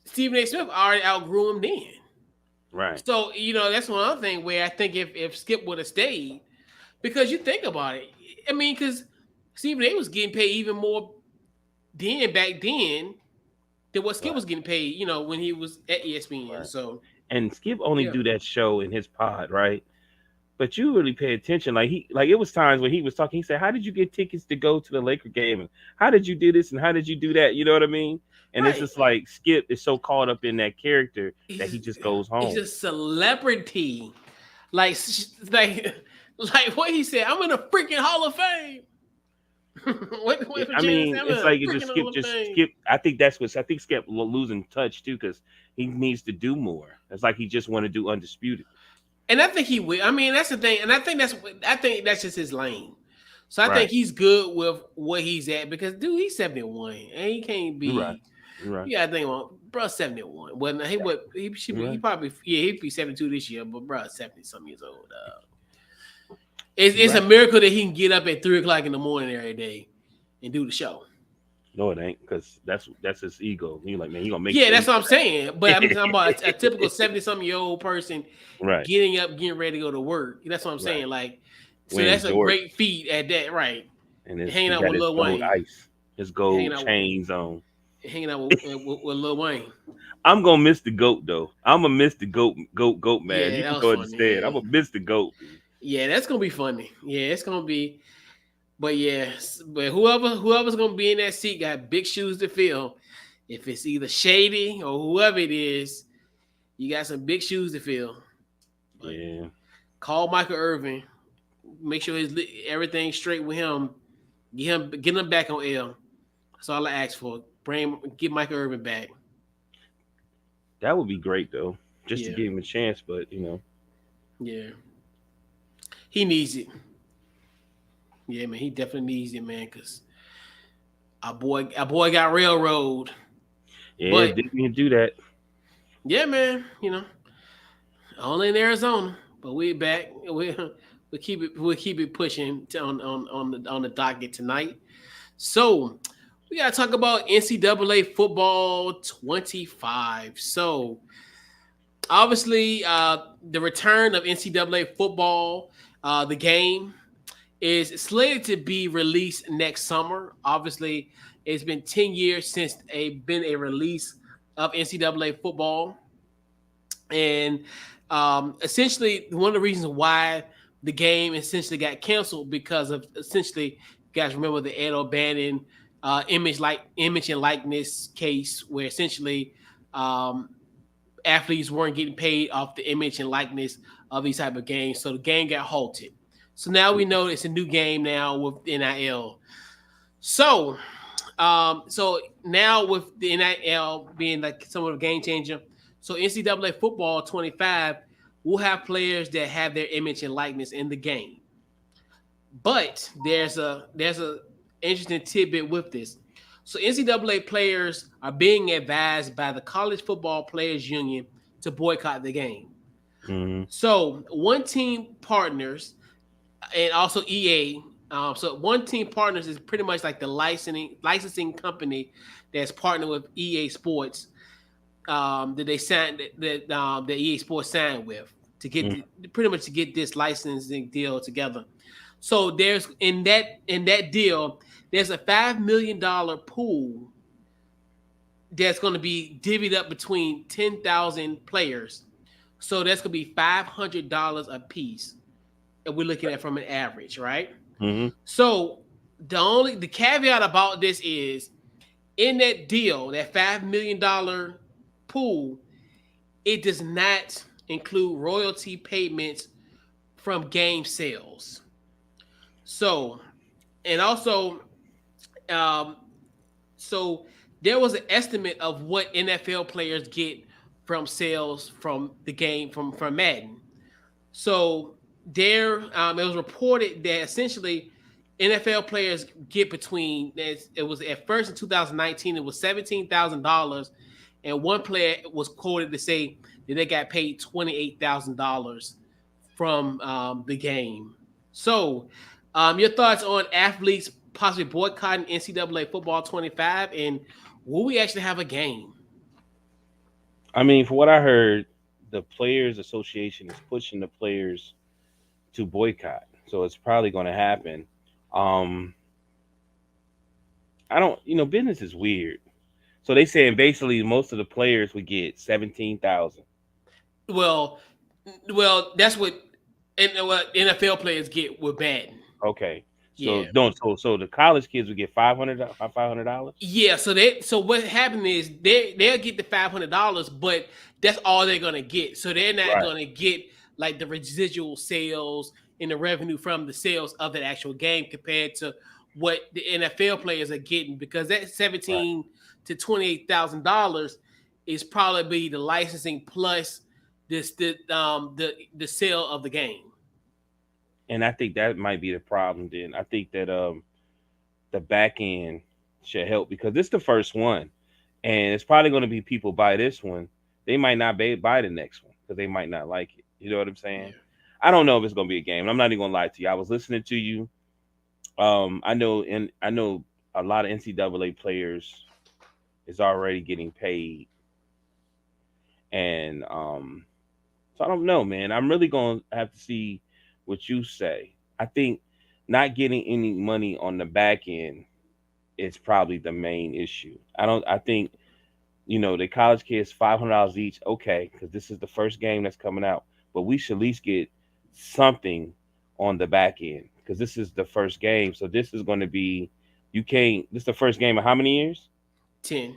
Stephen A. Smith already outgrew him then. Right. So, that's one other thing where I think if Skip would have stayed, because you think about it, I mean, because Stephen A. was getting paid even more back then than what Skip was getting paid, when he was at ESPN. Right. So, and Skip only do that show in his pod, right? But you really pay attention. Like it was times when he was talking, he said, "How did you get tickets to go to the Laker game? And how did you do this? And how did you do that?" You know what I mean? And It's just like Skip is so caught up in that character that he just goes home. He's a celebrity. Like what he said, I'm in a freaking Hall of Fame. It's like it just Skip. I think Skip losing touch too, because he needs to do more. It's like he just want to do Undisputed. And I think he will. I mean, that's the thing. And I think that's just his lane. So I think he's good with what he's at, because dude, he's 71 and he can't be. Right. Yeah, I think, bro, 71. Well, he probably he'd be 72 this year, but bro, 70 some years old. It's a miracle that he can get up at 3:00 in the morning every day and do the show. No, it ain't, because that's his ego. He like, man, he gonna make. Yeah, that's what I'm saying. But I'm talking about a typical 70-something-year-old person, right, getting up, getting ready to go to work. That's what I'm saying. Like, So wearing that's a Jordan great feat at that, right? and his Hanging he out got with his Lil gold Wayne. ice, his Hanging gold out, chains on. hanging out with Lil Wayne. I'm gonna miss the goat though. I'm gonna miss the goat man. Yeah, You that just was don't funny. understand. I'm Yeah, gonna miss the goat, dude. yeah, that's gonna be funny. Yeah, it's gonna be. But yeah, but whoever's gonna be in that seat got big shoes to fill. If it's either Shady or whoever it is, you got some big shoes to fill. But Yeah, call Michael Irvin. Make sure everything's straight with him. Get him back on L. That's all I ask for. Get Michael Irvin back. that would be great though, just to Yeah, give him a chance. But yeah. He needs it. Yeah, man. He definitely needs it, man. Cause our boy got railroad. yeah, But didn't do that. yeah, man. Only in Arizona, but we back. We keep it pushing on the docket tonight. So we gotta talk about NCAA football 25. So obviously, the return of NCAA football, the game is slated to be released next summer. Obviously, it's been 10 years since been a release of NCAA football. And essentially, one of the reasons why the game essentially got canceled because of essentially, you guys remember the Ed O'Bannon image and likeness case, where essentially um, athletes weren't getting paid off the image and likeness of these type of games, so the game got halted. So now we know it's a new game now with NIL. So so now with the NIL being like somewhat of a game changer, so NCAA football 25 will have players that have their image and likeness in the game. But there's a interesting tidbit with this. So NCAA players are being advised by the College Football Players Union to boycott the game. Mm-hmm. So one team partners and also EA. So one team partners is pretty much like the licensing company that's partnered with EA Sports that they signed that EA Sports signed with to get pretty much to get this licensing deal together. So there's in that deal, there's a $5 million pool that's going to be divvied up between 10,000 players. So that's going to be $500 a piece. And we're looking at from an average, right? Mm-hmm. So the caveat about this is in that deal, that $5 million pool, it does not include royalty payments from game sales. So, and also, um, so there was an estimate of what NFL players get from sales from the game from Madden. So it was reported that essentially NFL players get between it was at first in 2019 it was $17,000, and one player was quoted to say that they got paid $28,000 from the game. So, your thoughts on athletes possibly boycotting NCAA football 25, and will we actually have a game? I mean, for what I heard, the Players Association is pushing the players to boycott, so it's probably going to happen. Um, I don't, business is weird. So they saying basically most of the players would get 17,000. Well, well, that's what NFL players get with Madden. Okay, so Yeah. don't so the college kids would get $500. Yeah, so what happened is they'll get the $500, but that's all they're gonna get. So they're not Right. gonna get like the residual sales and the revenue from the sales of that actual game compared to what the NFL players are getting, because that Right. $17,000 to $28,000 is probably the licensing plus the sale of the game. And I think that might be the problem. Then I think that the back end should help because this is the first one, and it's probably going to be people buy this one. They might not buy the next one because they might not like it. You know what I'm saying? Yeah. I don't know if it's going to be a game. I'm not even going to lie to you. I was listening to you. I know a lot of NCAA players is already getting paid, and so I don't know, man. I'm really going to have to see what you say. I think not getting any money on the back end is probably the main issue. I think the college kids $500 each, okay, because this is the first game that's coming out, but we should at least get something on the back end because this is the first game. So this is going to be this is the first game of how many years? 10.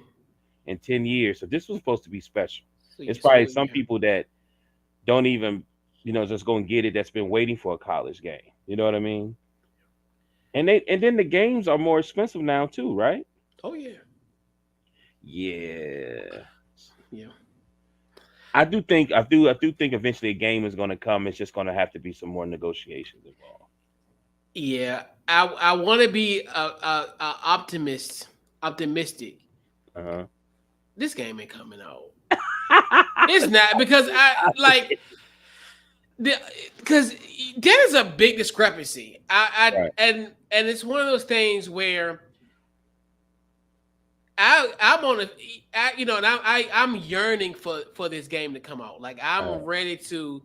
In 10 years. So this was supposed to be special. So It's probably some yeah. people that don't even just go and get it that's been waiting for a college game. You know what I mean? And then the games are more expensive now too, right? Oh yeah. Yeah. Yeah. I do think eventually a game is going to come. It's just going to have to be some more negotiations involved. Yeah, I want to be optimistic. Uh-huh. This game ain't coming out. It's not because because there is a big discrepancy. Right. And it's one of those things where I'm on I'm yearning for this game to come out. Like I'm ready to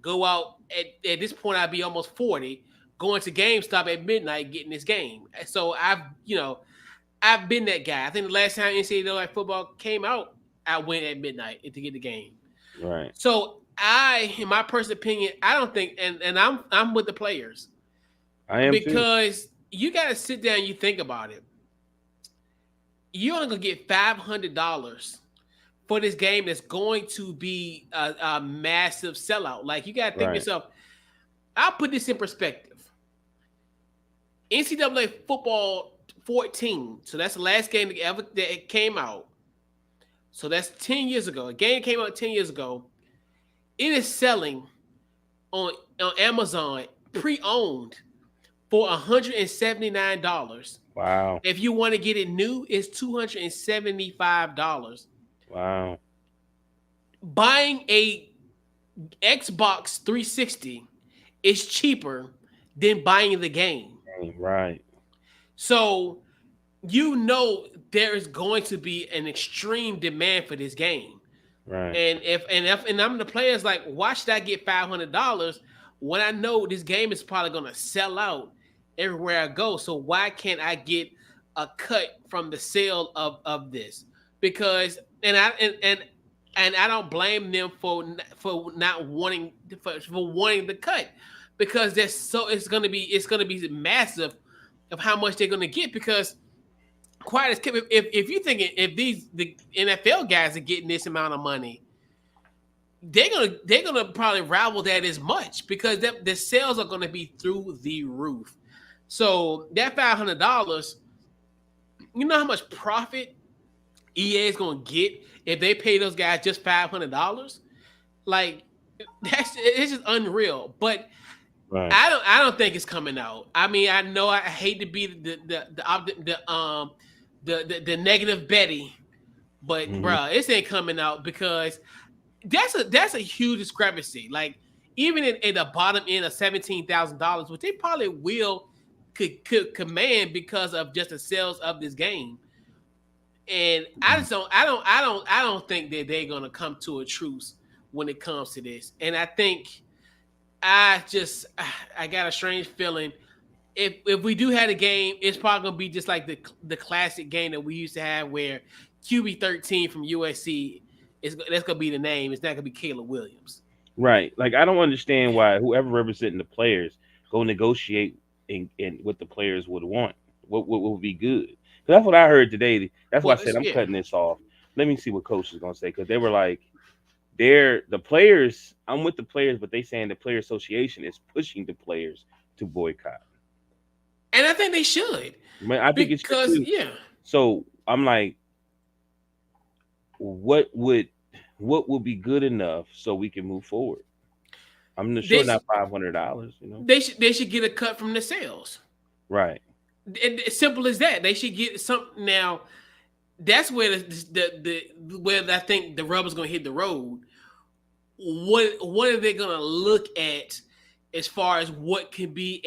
go out at this point. I'd be almost 40, going to GameStop at midnight getting this game. So I've been that guy. I think the last time NCAA football came out, I went at midnight to get the game. Right. So in my personal opinion, I don't think, and I'm with the players. I am because too. You got to sit down and you think about it. You're only gonna get $500 for this game that's going to be a massive sellout. Like you got to think yourself. I'll put this in perspective. NCAA Football 14. So that's the last game that came out. So that's 10 years ago. A game came out 10 years ago. It is selling on Amazon pre-owned for $179. Wow. If you want to get it new, it's $275. Wow. Buying a Xbox 360 is cheaper than buying the game. Right. So there is going to be an extreme demand for this game. Right. And I'm the players like, why should I get $500 when I know this game is probably going to sell out everywhere I go? So why can't I get a cut from the sale of this? Because I don't blame them for not wanting for wanting the cut, because it's going to be massive of how much they're going to get. Because quite as if you're thinking if the NFL guys are getting this amount of money, they're gonna probably rival that as much, because the sales are going to be through the roof. So that $500, you know how much profit EA is going to get if they pay those guys just $500? Like it's just unreal. But I don't think it's coming out. I mean, I know I hate to be the negative Betty, but bruh, this ain't coming out, because that's a huge discrepancy. Like even in the bottom end of $17,000, which they probably could command because of just the sales of this game. And I don't think that they're gonna come to a truce when it comes to this. And I think I got a strange feeling if we do have a game, it's probably gonna be just like the classic game that we used to have, where QB13 from USC that's gonna be the name. It's not gonna be Caleb Williams. Right. Like I don't understand why whoever representing the players go negotiate in what the players would want. What would be good? That's what I heard today. That's why I said I'm cutting this off. Let me see what coach is gonna say, because they were like, the players. I'm with the players, but they saying the player association is pushing the players to boycott. And I think they should. I think it's because So I'm like, what would be good enough so we can move forward? I'm sure not $500. They should get a cut from the sales. Right. And simple as that. They should get something. Now, that's where where I think the rubber's going to hit the road. What are they going to look at as far as what could be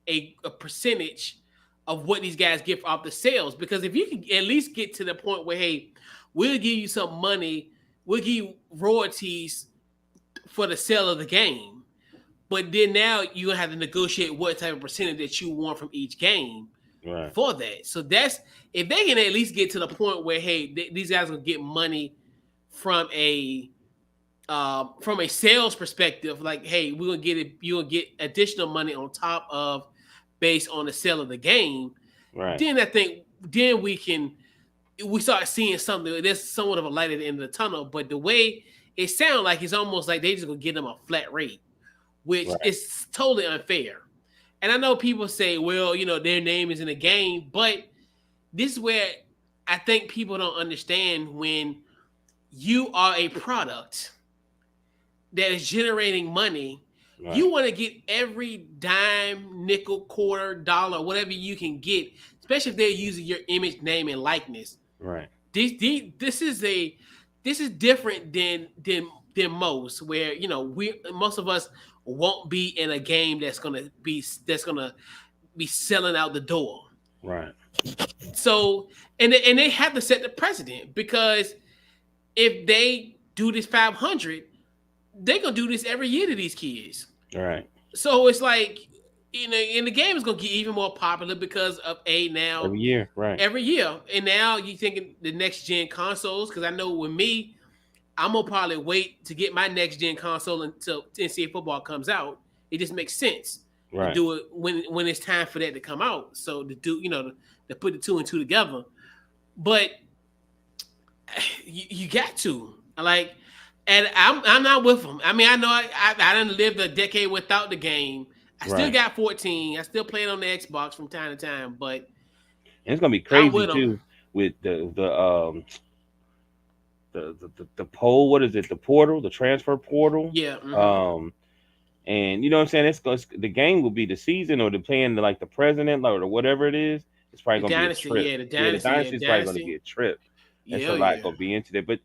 a percentage of what these guys get off the sales? Because if you can at least get to the point where, hey, we'll give you some money, we'll give you royalties for the sale of the game, But then now you have to negotiate what type of percentage that you want from each game Right. for that. So that's if they can at least get to the point where these guys will get money from a sales perspective, like hey, we're gonna get it, you'll get additional money on top of based on the sale of the game. Right. Then I think we start seeing something. There's somewhat of a light at the end of the tunnel. But the way it sounds like it's almost like they just gonna give them a flat rate, which is totally unfair. And I know people say, well, their name is in the game, but this is where I think people don't understand when you are a product that is generating money. Right. You want to get every dime, nickel, quarter, dollar, whatever you can get, especially if they're using your image, name, and likeness. Right. This is different than most, where most of us won't be in a game that's gonna be selling out the door. Right. So and they have to set the precedent, because if they do this 500, they're gonna do this every year to these kids. All right. So it's like, and the game is gonna get even more popular because of now every year, right? Every year, and now you thinking the next gen consoles. Because I know with me, I'm gonna probably wait to get my next gen console until NCAA football comes out. It just makes sense to do it when it's time for that to come out. So to do, to put the two and two together. But you got to like. And I'm not with them. I mean, I know I done lived a decade without the game. I still got 14. I still play it on the Xbox from time to time. But it's gonna be crazy too with the poll. What is it? The portal, the transfer portal. Yeah. Mm-hmm. And you know what I'm saying? The game will be the season, or the playing like the president or whatever it is. It's probably gonna be a trip. Yeah, the dynasty is probably gonna get a trip. That's a lot gonna be into there, but.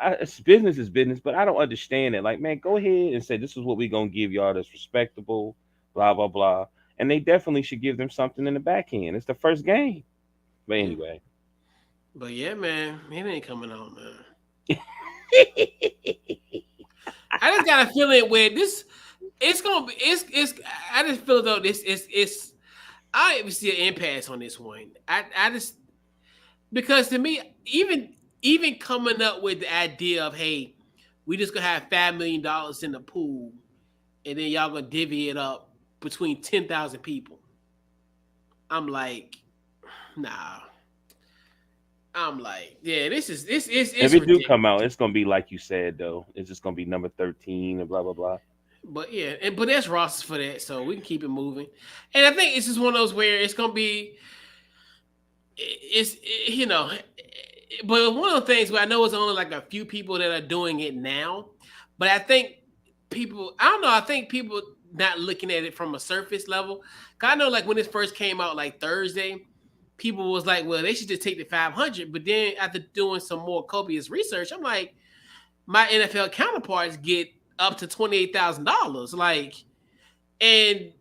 It's business is business, but I don't understand it. Like, man, go ahead and say this is what we're gonna give y'all that's respectable, blah blah blah. And they definitely should give them something in the back end. It's the first game. But anyway. But yeah, man, it ain't coming out, man. I just got a feeling where it's gonna be. I just feel though it's. I don't even see an impasse on this one. I just because to me even coming up with the idea of, hey, we just gonna have $5 million in the pool, and then y'all gonna divvy it up between 10,000 people. I'm like, nah. I'm like, yeah, this is if it ridiculous. Do come out, it's gonna be like you said though. It's just gonna be number 13 and blah blah blah. But yeah, but there's rosters for that, so we can keep it moving. And I think it's just one of those where it's gonna be, But one of the things where I know it's only like a few people that are doing it now, but I think people not looking at it from a surface level. Cause I know like when this first came out, like Thursday, people was like, well, they should just take the 500. But then after doing some more copious research, I'm like, my NFL counterparts get up to $28,000. Like, and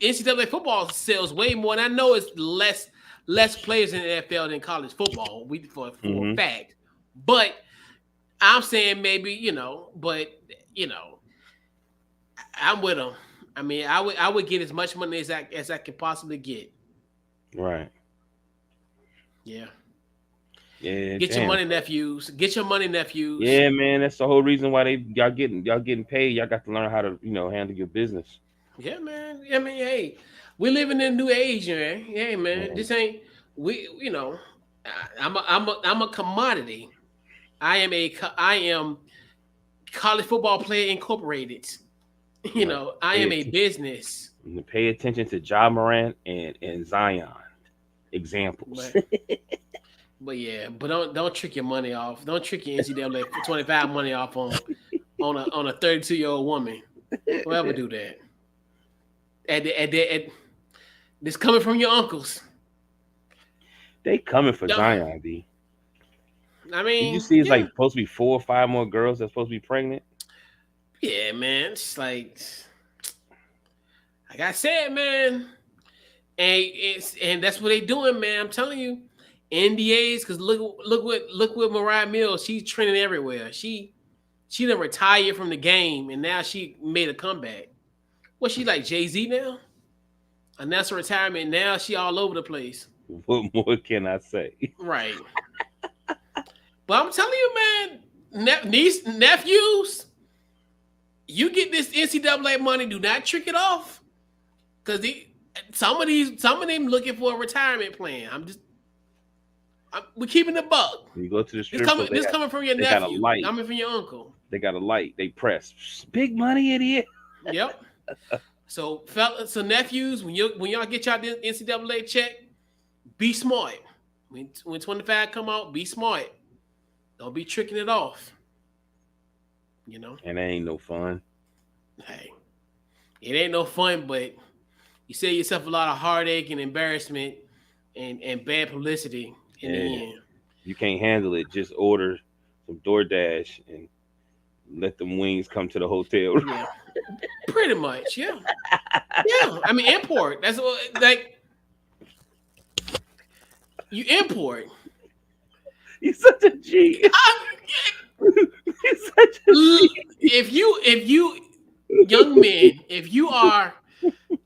NCAA football sells way more. And I know it's less players in the NFL than college football, for a fact. But I'm saying maybe, I'm with them. I mean, I would get as much money as I could possibly get. Right. Yeah. Yeah. Get your money, nephews. Get your money, nephews. Yeah, man. That's the whole reason why y'all getting paid. Y'all got to learn how to, handle your business. Yeah, man. I mean, hey, we're living in a new age, man. Hey, man, this ain't I'm a commodity. I am College Football Player Incorporated. I am a business. Pay attention to Ja Morant and Zion examples. But yeah, but don't trick your money off. Don't trick your NCAA 25 money off on a 32-year-old woman. Don't ever do that. This coming from your uncles. They coming for Zion, B. I mean, did you see it's like supposed to be 4 or 5 more girls that's supposed to be pregnant? Yeah, man. It's like I said, man. And that's what they doing, man. I'm telling you, NDAs. Because look what Mariah Mills. She's trending everywhere. She She done retired from the game, and now she made a comeback. What, she like Jay-Z now? Announced her retirement. Now she all over the place. What more can I say? Right. But I'm telling you, man, nephews, you get this NCAA money. Do not trick it off, because some of them looking for a retirement plan. We're keeping the buck. You go to the strip club. This coming from your nephew. Coming from your uncle. They got a light. They press big money in here. Yep. So, fellas, so nephews, when y'all get y'all NCAA check, be smart. When 25 come out, be smart. Don't be tricking it off. You know. And it ain't no fun. Hey, it ain't no fun, but you save yourself a lot of heartache and embarrassment and bad publicity in the end. You can't handle it. Just order some DoorDash and let them wings come to the hotel. Yeah. Pretty much, yeah. Yeah. I mean, import. That's like you import. You're such a G. You're such a G. If you young men, if you are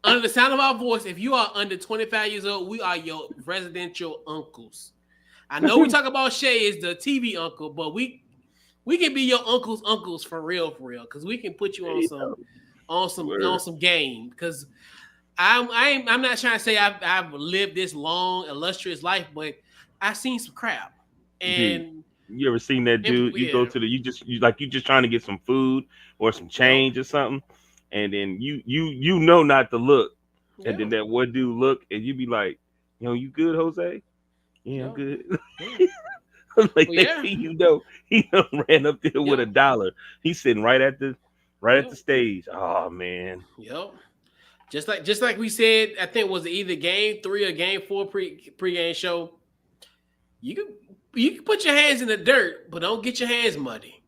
under the sound of our voice, if you are under 25 years old, we are your residential uncles. I know we talk about Shay is the TV uncle, but we can be your uncles for real, because we can put you on some game. Because I'm not trying to say I've lived this long, illustrious life, but I've seen some crap. And you ever seen that dude? You go to you just trying to get some food or some change or something, and then you know not to look, and then that one dude look, and you be like, you good, Jose? Yeah, I'm good. Like next thing you know, he ran up there with $1. He's sitting right at the stage. Oh man. Yep. Just like we said, I think it was either game 3 or game 4 pregame show. You can put your hands in the dirt, but don't get your hands muddy.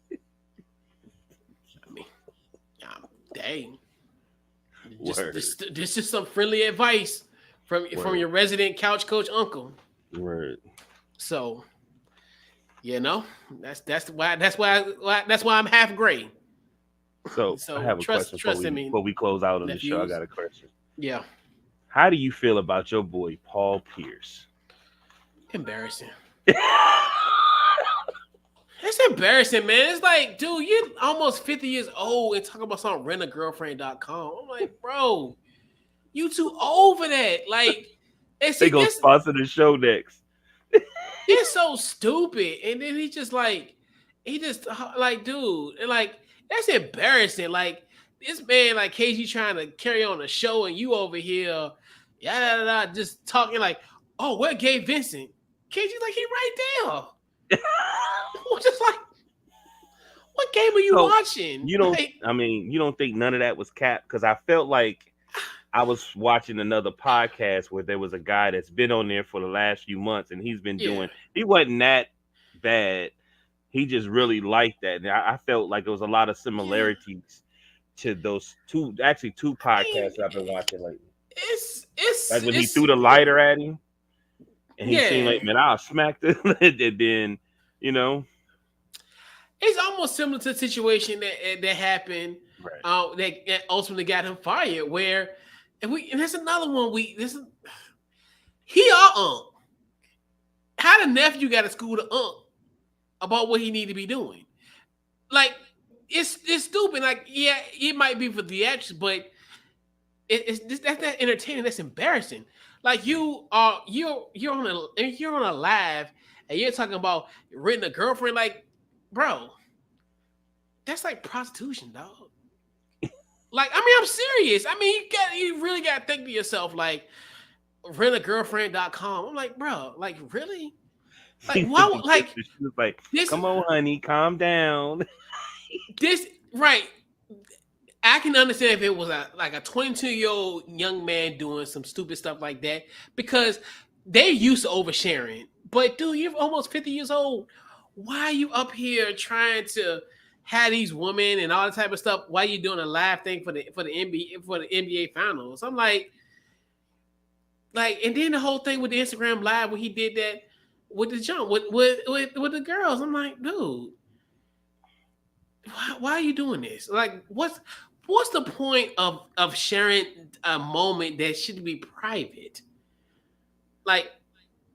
I mean, dang. This is some friendly advice from your resident couch coach uncle. Word. So, that's why I'm half gray. So I have a question before we close out on the show. I got a question. Yeah. How do you feel about your boy Paul Pierce? Embarrassing. It's embarrassing, man. It's like, dude, you're almost 50 years old and talking about some rentagirlfriend.com. I'm like, bro, you too old for that. Like, they gonna sponsor the show next. It's so stupid. And then dude, and like, that's embarrassing. Like, this man, like KG trying to carry on a show and you over here, just talking like, oh, where Gabe Vincent? KG like, he right there. Just like, what game are you watching? You don't you don't think none of that was cap? Because I felt like I was watching another podcast where there was a guy that's been on there for the last few months and he's been doing, he wasn't that bad. He just really liked that. And I felt like there was a lot of similarities to those two podcasts I've been watching lately. It's like when he threw the lighter at him and he seemed like, man, I'll smack this. And then, it's almost similar to the situation that happened that ultimately got him fired. Where and that's another one. He our aunt. How the nephew got to school the aunt about what he need to be doing? Like it's stupid. Like it might be for theatrics, but that's not entertaining. That's embarrassing. Like you're on a live and you're talking about renting a girlfriend. Like, bro, that's like prostitution, dog. Like, I mean, I'm serious. I mean, you really got to think to yourself, like, rentagirlfriend.com. I'm like, bro, like, really? Like, why? Like, this, come on, honey, calm down. This, right. I can understand if it was a 22-year-old young man doing some stupid stuff like that because they're used to oversharing. But, dude, you're almost 50 years old. Why are you up here trying to have these women and all that type of stuff while you're doing a live thing for the NBA finals? I'm like, and then the whole thing with the Instagram live when he did that with the jump with the girls. I'm like, dude, why are you doing this? Like, what's the point of sharing a moment that should be private? Like,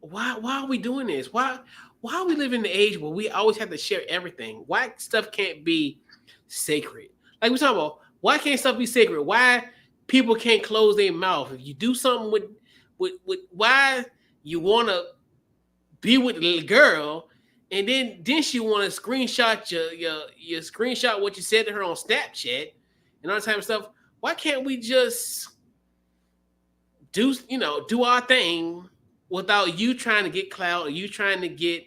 why are we doing this? Why are we living in the age where we always have to share everything? Why stuff can't be sacred? Like we talking about, why can't stuff be sacred? Why people can't close their mouth? If you do something with why you want to be with the little girl, and then she want to screenshot your screenshot what you said to her on Snapchat and all that type of stuff. Why can't we just do our thing without you trying to get clout or you trying to get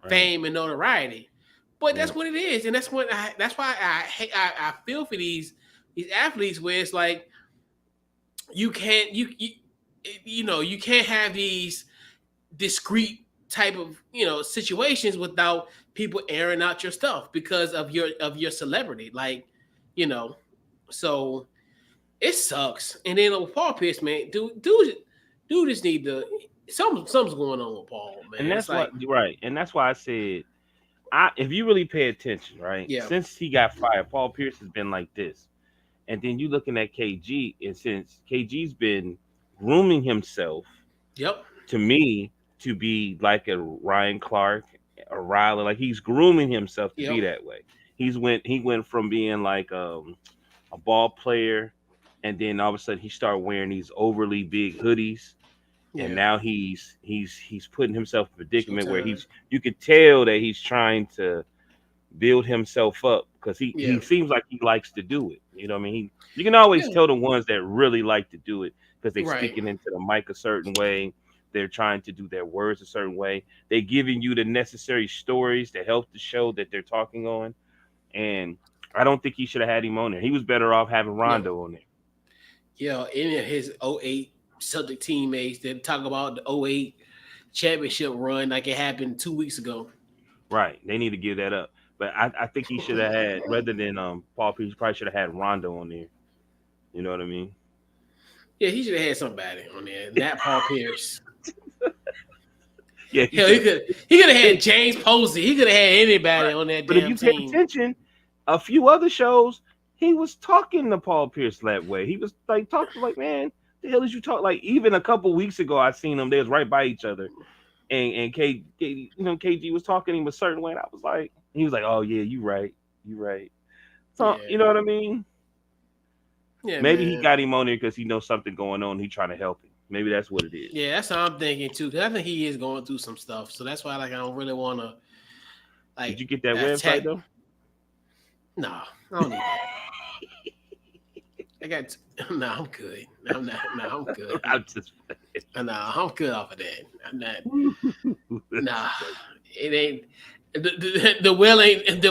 fame and notoriety? But that's what it is, and that's why I feel for these athletes where it's like you can't you can't have these discreet type of situations without people airing out your stuff because of your celebrity, like so it sucks. And then with Paul Pierce, man, dude just need to something's going on with Paul, man. And that's and that's why I said, if you really pay attention, right, since he got fired, Paul Pierce has been like this. And then you looking at KG, and since KG's been grooming himself, to me, to be like a Ryan Clark, a Riley, like he's grooming himself to be that way. He went from being like a ball player, and then all of a sudden he started wearing these overly big hoodies, and now he's putting himself in a predicament where you could tell that he's trying to build himself up because he seems like he likes to do it. You know what I mean? You can always tell the ones that really like to do it because they're speaking into the mic a certain way. They're trying to do their words a certain way. They're giving you the necessary stories to help the show that they're talking on. And I don't think he should have had him on there. He was better off having Rondo on there. Yeah, in his 08 Celtic teammates that talk about the 08 championship run like it happened 2 weeks ago. Right. They need to give that up. But I think he should have had, rather than Paul Pierce, probably should have had Rondo on there. You know what I mean? Yeah, he should have had somebody on there. Not Paul Pierce. Yeah, he could have had James Posey. He could have had anybody on that. But if you pay attention, a few other shows, he was talking to Paul Pierce that way. He was like talking like, man, the hell is you talking? Like even a couple weeks ago, I seen them. They was right by each other, and KG was talking to him a certain way, and I was like, he was like, oh yeah, you right. So you know what I mean? Yeah. Maybe he got him on there because he knows something going on. He trying to help him. Maybe that's what it is. Yeah, that's how I'm thinking too. Because I think he is going through some stuff. So that's why I don't really want to. Did you get that website though? No, I don't need that. I'm good. I'm good. I'm just. I'm good off of that. I'm not. It ain't. The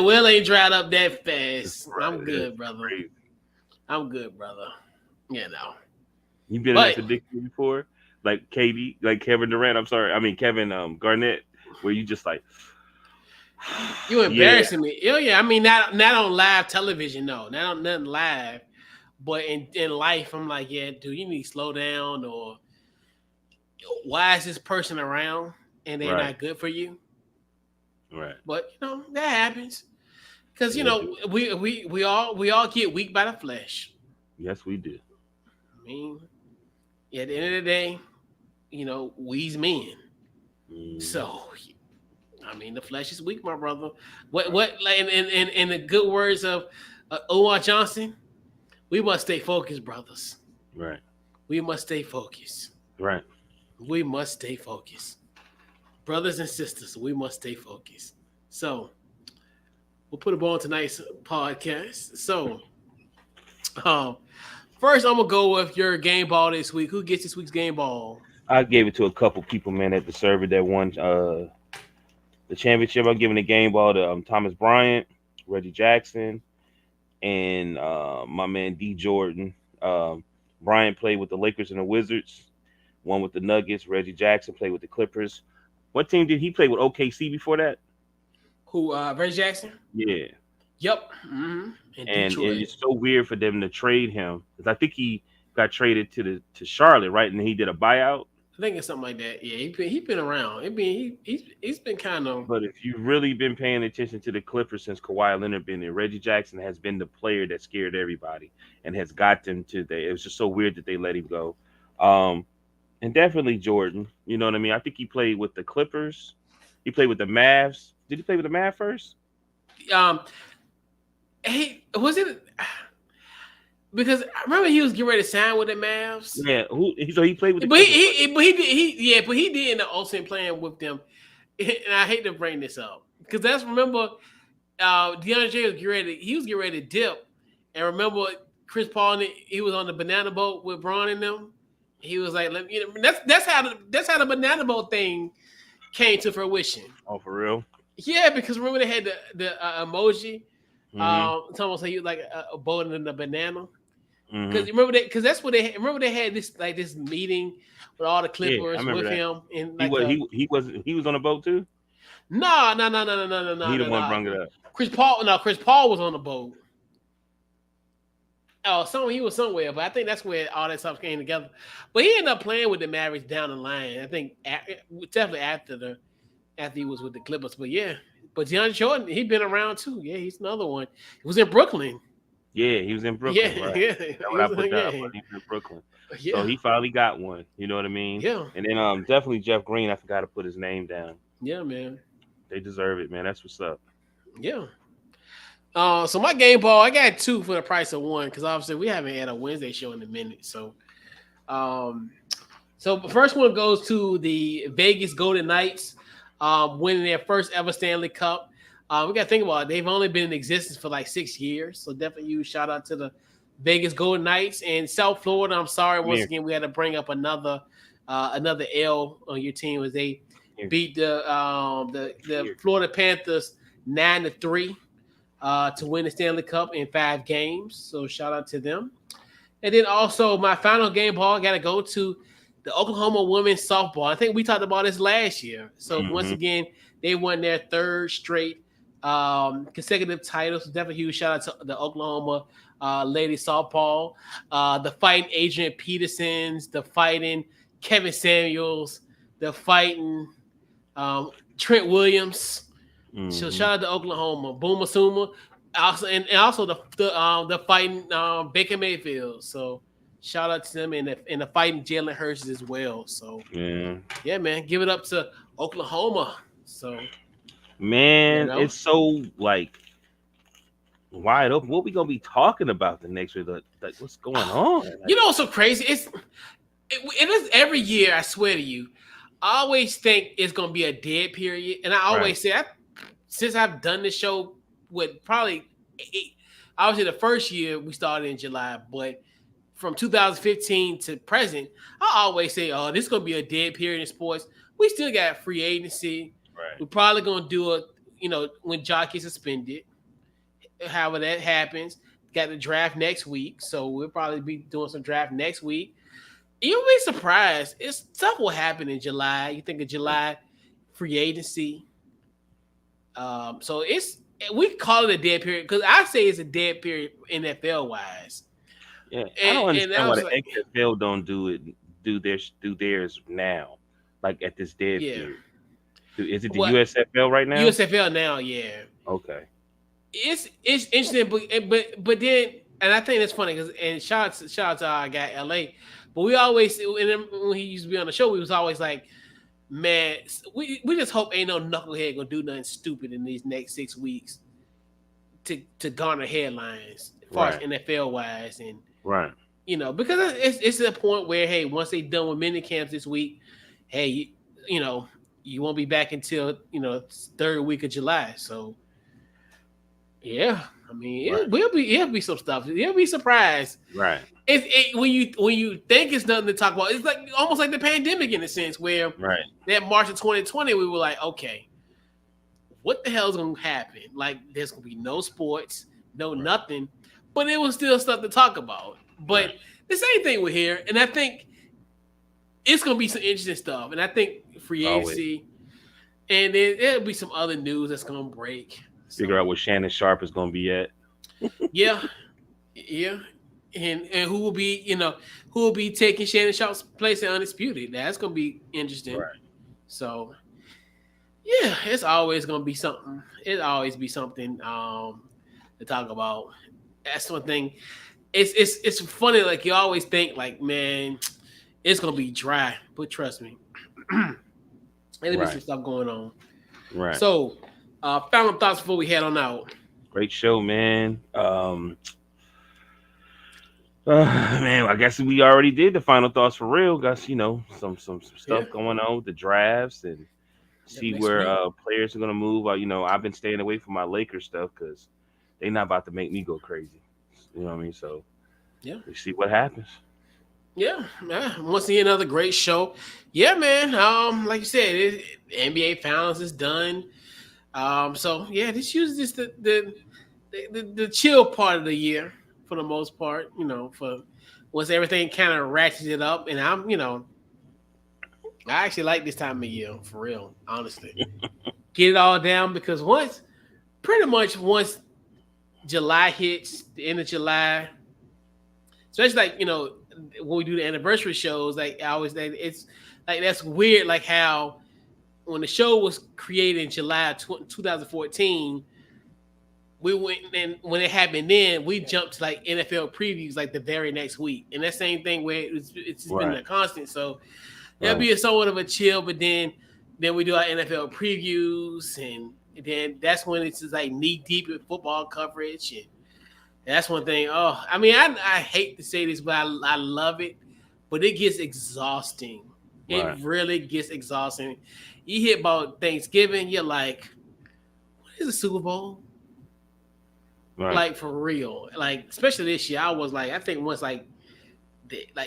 well ain't dried up that fast. Right, I'm good, brother. Crazy. I'm good, brother. You been in that predicament before, like KD, like Kevin Durant. I'm sorry, I mean Kevin Garnett, where you just like you embarrassing me. Oh yeah, I mean not on live television, no, not on nothing live, but in life, I'm like, yeah, dude, you need to slow down, or why is this person around and they're not good for you? Right. But that happens because we all get weak by the flesh. Yes, we do. I mean, at the end of the day, we's men. So, I mean, the flesh is weak, my brother. What like in the good words of O.R. Johnson, we must stay focused, brothers. Right. We must stay focused. Right. We must stay focused. Brothers and sisters, we must stay focused. So, we'll put a ball on tonight's podcast. So, first, I'm going to go with your game ball this week. Who gets this week's game ball? I gave it to a couple people, man, at the server that won the championship. I'm giving the game ball to Thomas Bryant, Reggie Jackson, and my man D. Jordan. Bryant played with the Lakers and the Wizards, won with the Nuggets. Reggie Jackson played with the Clippers. What team did he play with? OKC before that? Who, Reggie Jackson? Yeah. Yep. Mm-hmm. And it's so weird for them to trade him because I think he got traded to Charlotte, right? And he did a buyout. I think it's something like that. Yeah, he been around. He's been kind of. But if you've really been paying attention to the Clippers since Kawhi Leonard been there, Reggie Jackson has been the player that scared everybody and has got them to the. It was just so weird that they let him go. And definitely Jordan. You know what I mean? I think he played with the Clippers. He played with the Mavs. Did he play with the Mavs first? Hey, was it? Because I remember he was getting ready to sign with the Mavs. Yeah, so he played with the but he did in the Olsen playing with them. And I hate to bring this up because that's remember DeAndre was getting ready to dip, and remember Chris Paul he was on the banana boat with Braun and them. He was like, that's how the banana boat thing came to fruition. Oh, for real? Yeah, because remember they had the emoji. It's almost like you like a boat and a banana. Because remember that, because that's what they had this meeting with all the Clippers with that. Him, and like he was on a boat too. No. He the one brought it up. Chris Paul was on the boat. Oh, he was somewhere, but I think that's where all that stuff came together. But he ended up playing with the Mavericks down the line. I think definitely after he was with the Clippers. But yeah, but DeAndre Jordan, he's been around too. Yeah, he's another one. He was in Brooklyn. Yeah, he was in Brooklyn. Yeah, right? yeah. That's what I put down. He was in Brooklyn. Yeah. So he finally got one. You know what I mean? Yeah. And then definitely Jeff Green. I forgot to put his name down. Yeah, man. They deserve it, man. That's what's up. Yeah. So my game ball, I got 2 for the price of 1 because obviously we haven't had a Wednesday show in a minute. So, so the first one goes to the Vegas Golden Knights, winning their first ever Stanley Cup. We got to think about it. They've only been in existence for like 6 years. So definitely huge shout out to the Vegas Golden Knights and South Florida. I'm sorry. Once again, we had to bring up another L on your team as they beat the Florida Panthers 9-3 to win the Stanley Cup in 5 games. So shout out to them. And then also my final game ball, I got to go to the Oklahoma women's softball. I think we talked about this last year. So once again, they won their 3rd straight consecutive titles. Definitely huge shout out to the Oklahoma ladies softball. The fighting Adrian Petersons, the fighting Kevin Samuels, the fighting Trent Williams. So shout out to Oklahoma. Boom Asuma. Also the fighting Baker Mayfield. So shout out to them and the fighting Jalen Hurts as well. So yeah, man, give it up to Oklahoma. So man, it's so like wide open. What we gonna be talking about the next week? Like what's going on? Like, what's so crazy? It is every year. I swear to you, I always think it's gonna be a dead period, and I always say since I've done this show with probably obviously the first year we started in July, but from 2015 to present, I always say, "Oh, this is gonna be a dead period in sports." We still got free agency. Right. We're probably gonna do it, when Jock gets suspended. However that happens, got the draft next week, so we'll probably be doing some draft next week. You'll be surprised. Stuff will happen in July. You think of July free agency. So we call it a dead period because I say it's a dead period NFL wise. Yeah, I don't understand why the XFL don't do theirs now, like at this dead period. Is it the USFL right now? USFL now, yeah. Okay. It's interesting, but then, and I think that's funny because shout out to our guy LA, but we always, and when he used to be on the show, we was always like, man, we just hope ain't no knucklehead gonna do nothing stupid in these next 6 weeks to garner headlines as far as NFL wise and because it's to the point where hey, once they done with mini camps this week, hey, you won't be back until 3rd week of July, so. Yeah, I mean, it'll be some stuff. You'll be surprised. Right. When you think it's nothing to talk about, it's like almost like the pandemic in a sense where that March of 2020, we were like, okay, what the hell's gonna happen? Like, there's gonna be no sports, no nothing, but it was still stuff to talk about. But the same thing with here, and I think it's gonna be some interesting stuff. And I think free agency, and then there'll be some other news that's gonna break. Figure out where Shannon Sharpe is going to be at. Yeah. and who will be taking Shannon Sharpe's place at Undisputed. That's gonna be interesting. Right. So yeah, it's always gonna be something. It always be something to talk about. That's one thing. It's funny. Like you always think, like man, it's gonna be dry, but trust me, there'll be some stuff going on. Right. So, final thoughts before we head on out. Great show, man. Man, I guess we already did the final thoughts for real. Got some stuff going on with the drafts and see where players are gonna move. I've been staying away from my Lakers stuff because they're not about to make me go crazy. You know what I mean? So yeah, we see what happens. Yeah, once again, another great show. Yeah, man. Like you said, NBA Finals is done. So yeah, this usually just the chill part of the year for the most part. For once everything kind of ratchets it up, and I actually like this time of year for real, honestly. Get it all down because pretty much once July hits, the end of July, especially like when we do the anniversary shows, like I always think it's like that's weird, like how when the show was created in July 2014, we went and when it happened then we jumped to like NFL previews like the very next week, and that same thing where it's just been a constant. So there'll be a somewhat of a chill, but then we do our NFL previews, and then that's when it's just like knee deep in football coverage, and that's one thing. Oh, I mean, I hate to say this, but I love it, but it gets exhausting. It really gets exhausting. You hit about Thanksgiving, you're like, what is a Super Bowl? Right. Like for real. Like, especially this year, I was like, I think once like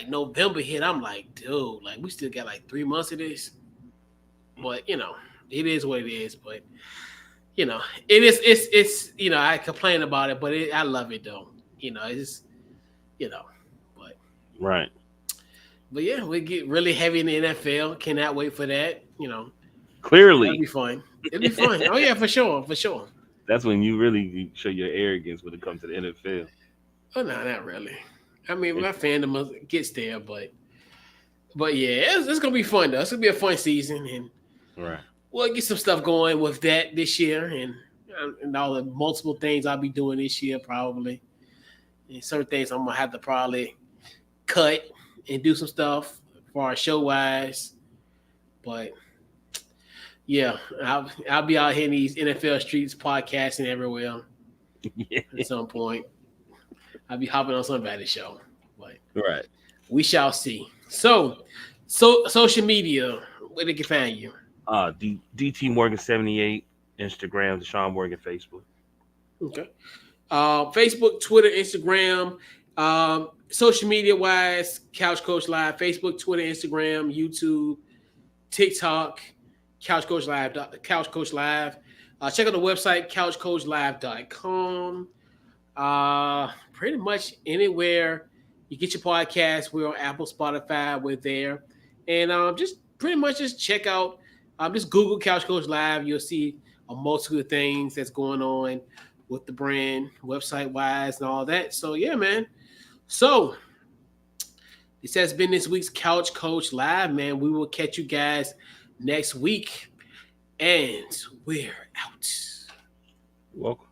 November hit, I'm like, dude, like we still got like 3 months of this. But it is what it is. But it's I complain about it, but I love it though. It's but right. But yeah, we get really heavy in the NFL. Cannot wait for that. Clearly, it'll be fun. It'll be fun. Oh yeah, for sure. That's when you really show your arrogance when it comes to the NFL. Oh no, not really. I mean, my fandom gets there, but yeah, it's gonna be fun though. It's gonna be a fun season, and we'll get some stuff going with that this year, and all the multiple things I'll be doing this year probably. And certain things I'm gonna have to probably cut and do some stuff for our show wise, but yeah, I'll be out here in these NFL streets podcasting everywhere at some point. I'll be hopping on somebody's show, but we shall see. So social media, where they can find you? DT Morgan 78, Instagram, Deshaun Morgan, Facebook. Okay. Facebook, Twitter, Instagram. Social media wise, Couch Coach Live, Facebook, Twitter, Instagram, YouTube, TikTok, Couch Coach Live. Check out the website, couchcoachlive.com. Pretty much anywhere you get your podcast, we're on Apple, Spotify, we're there. And just pretty much just check out, just Google Couch Coach Live. You'll see a multitude of things that's going on with the brand, website wise, and all that. So yeah, man. So this has been this week's Couch Coach Live, man. We will catch you guys next week, and we're out. Welcome.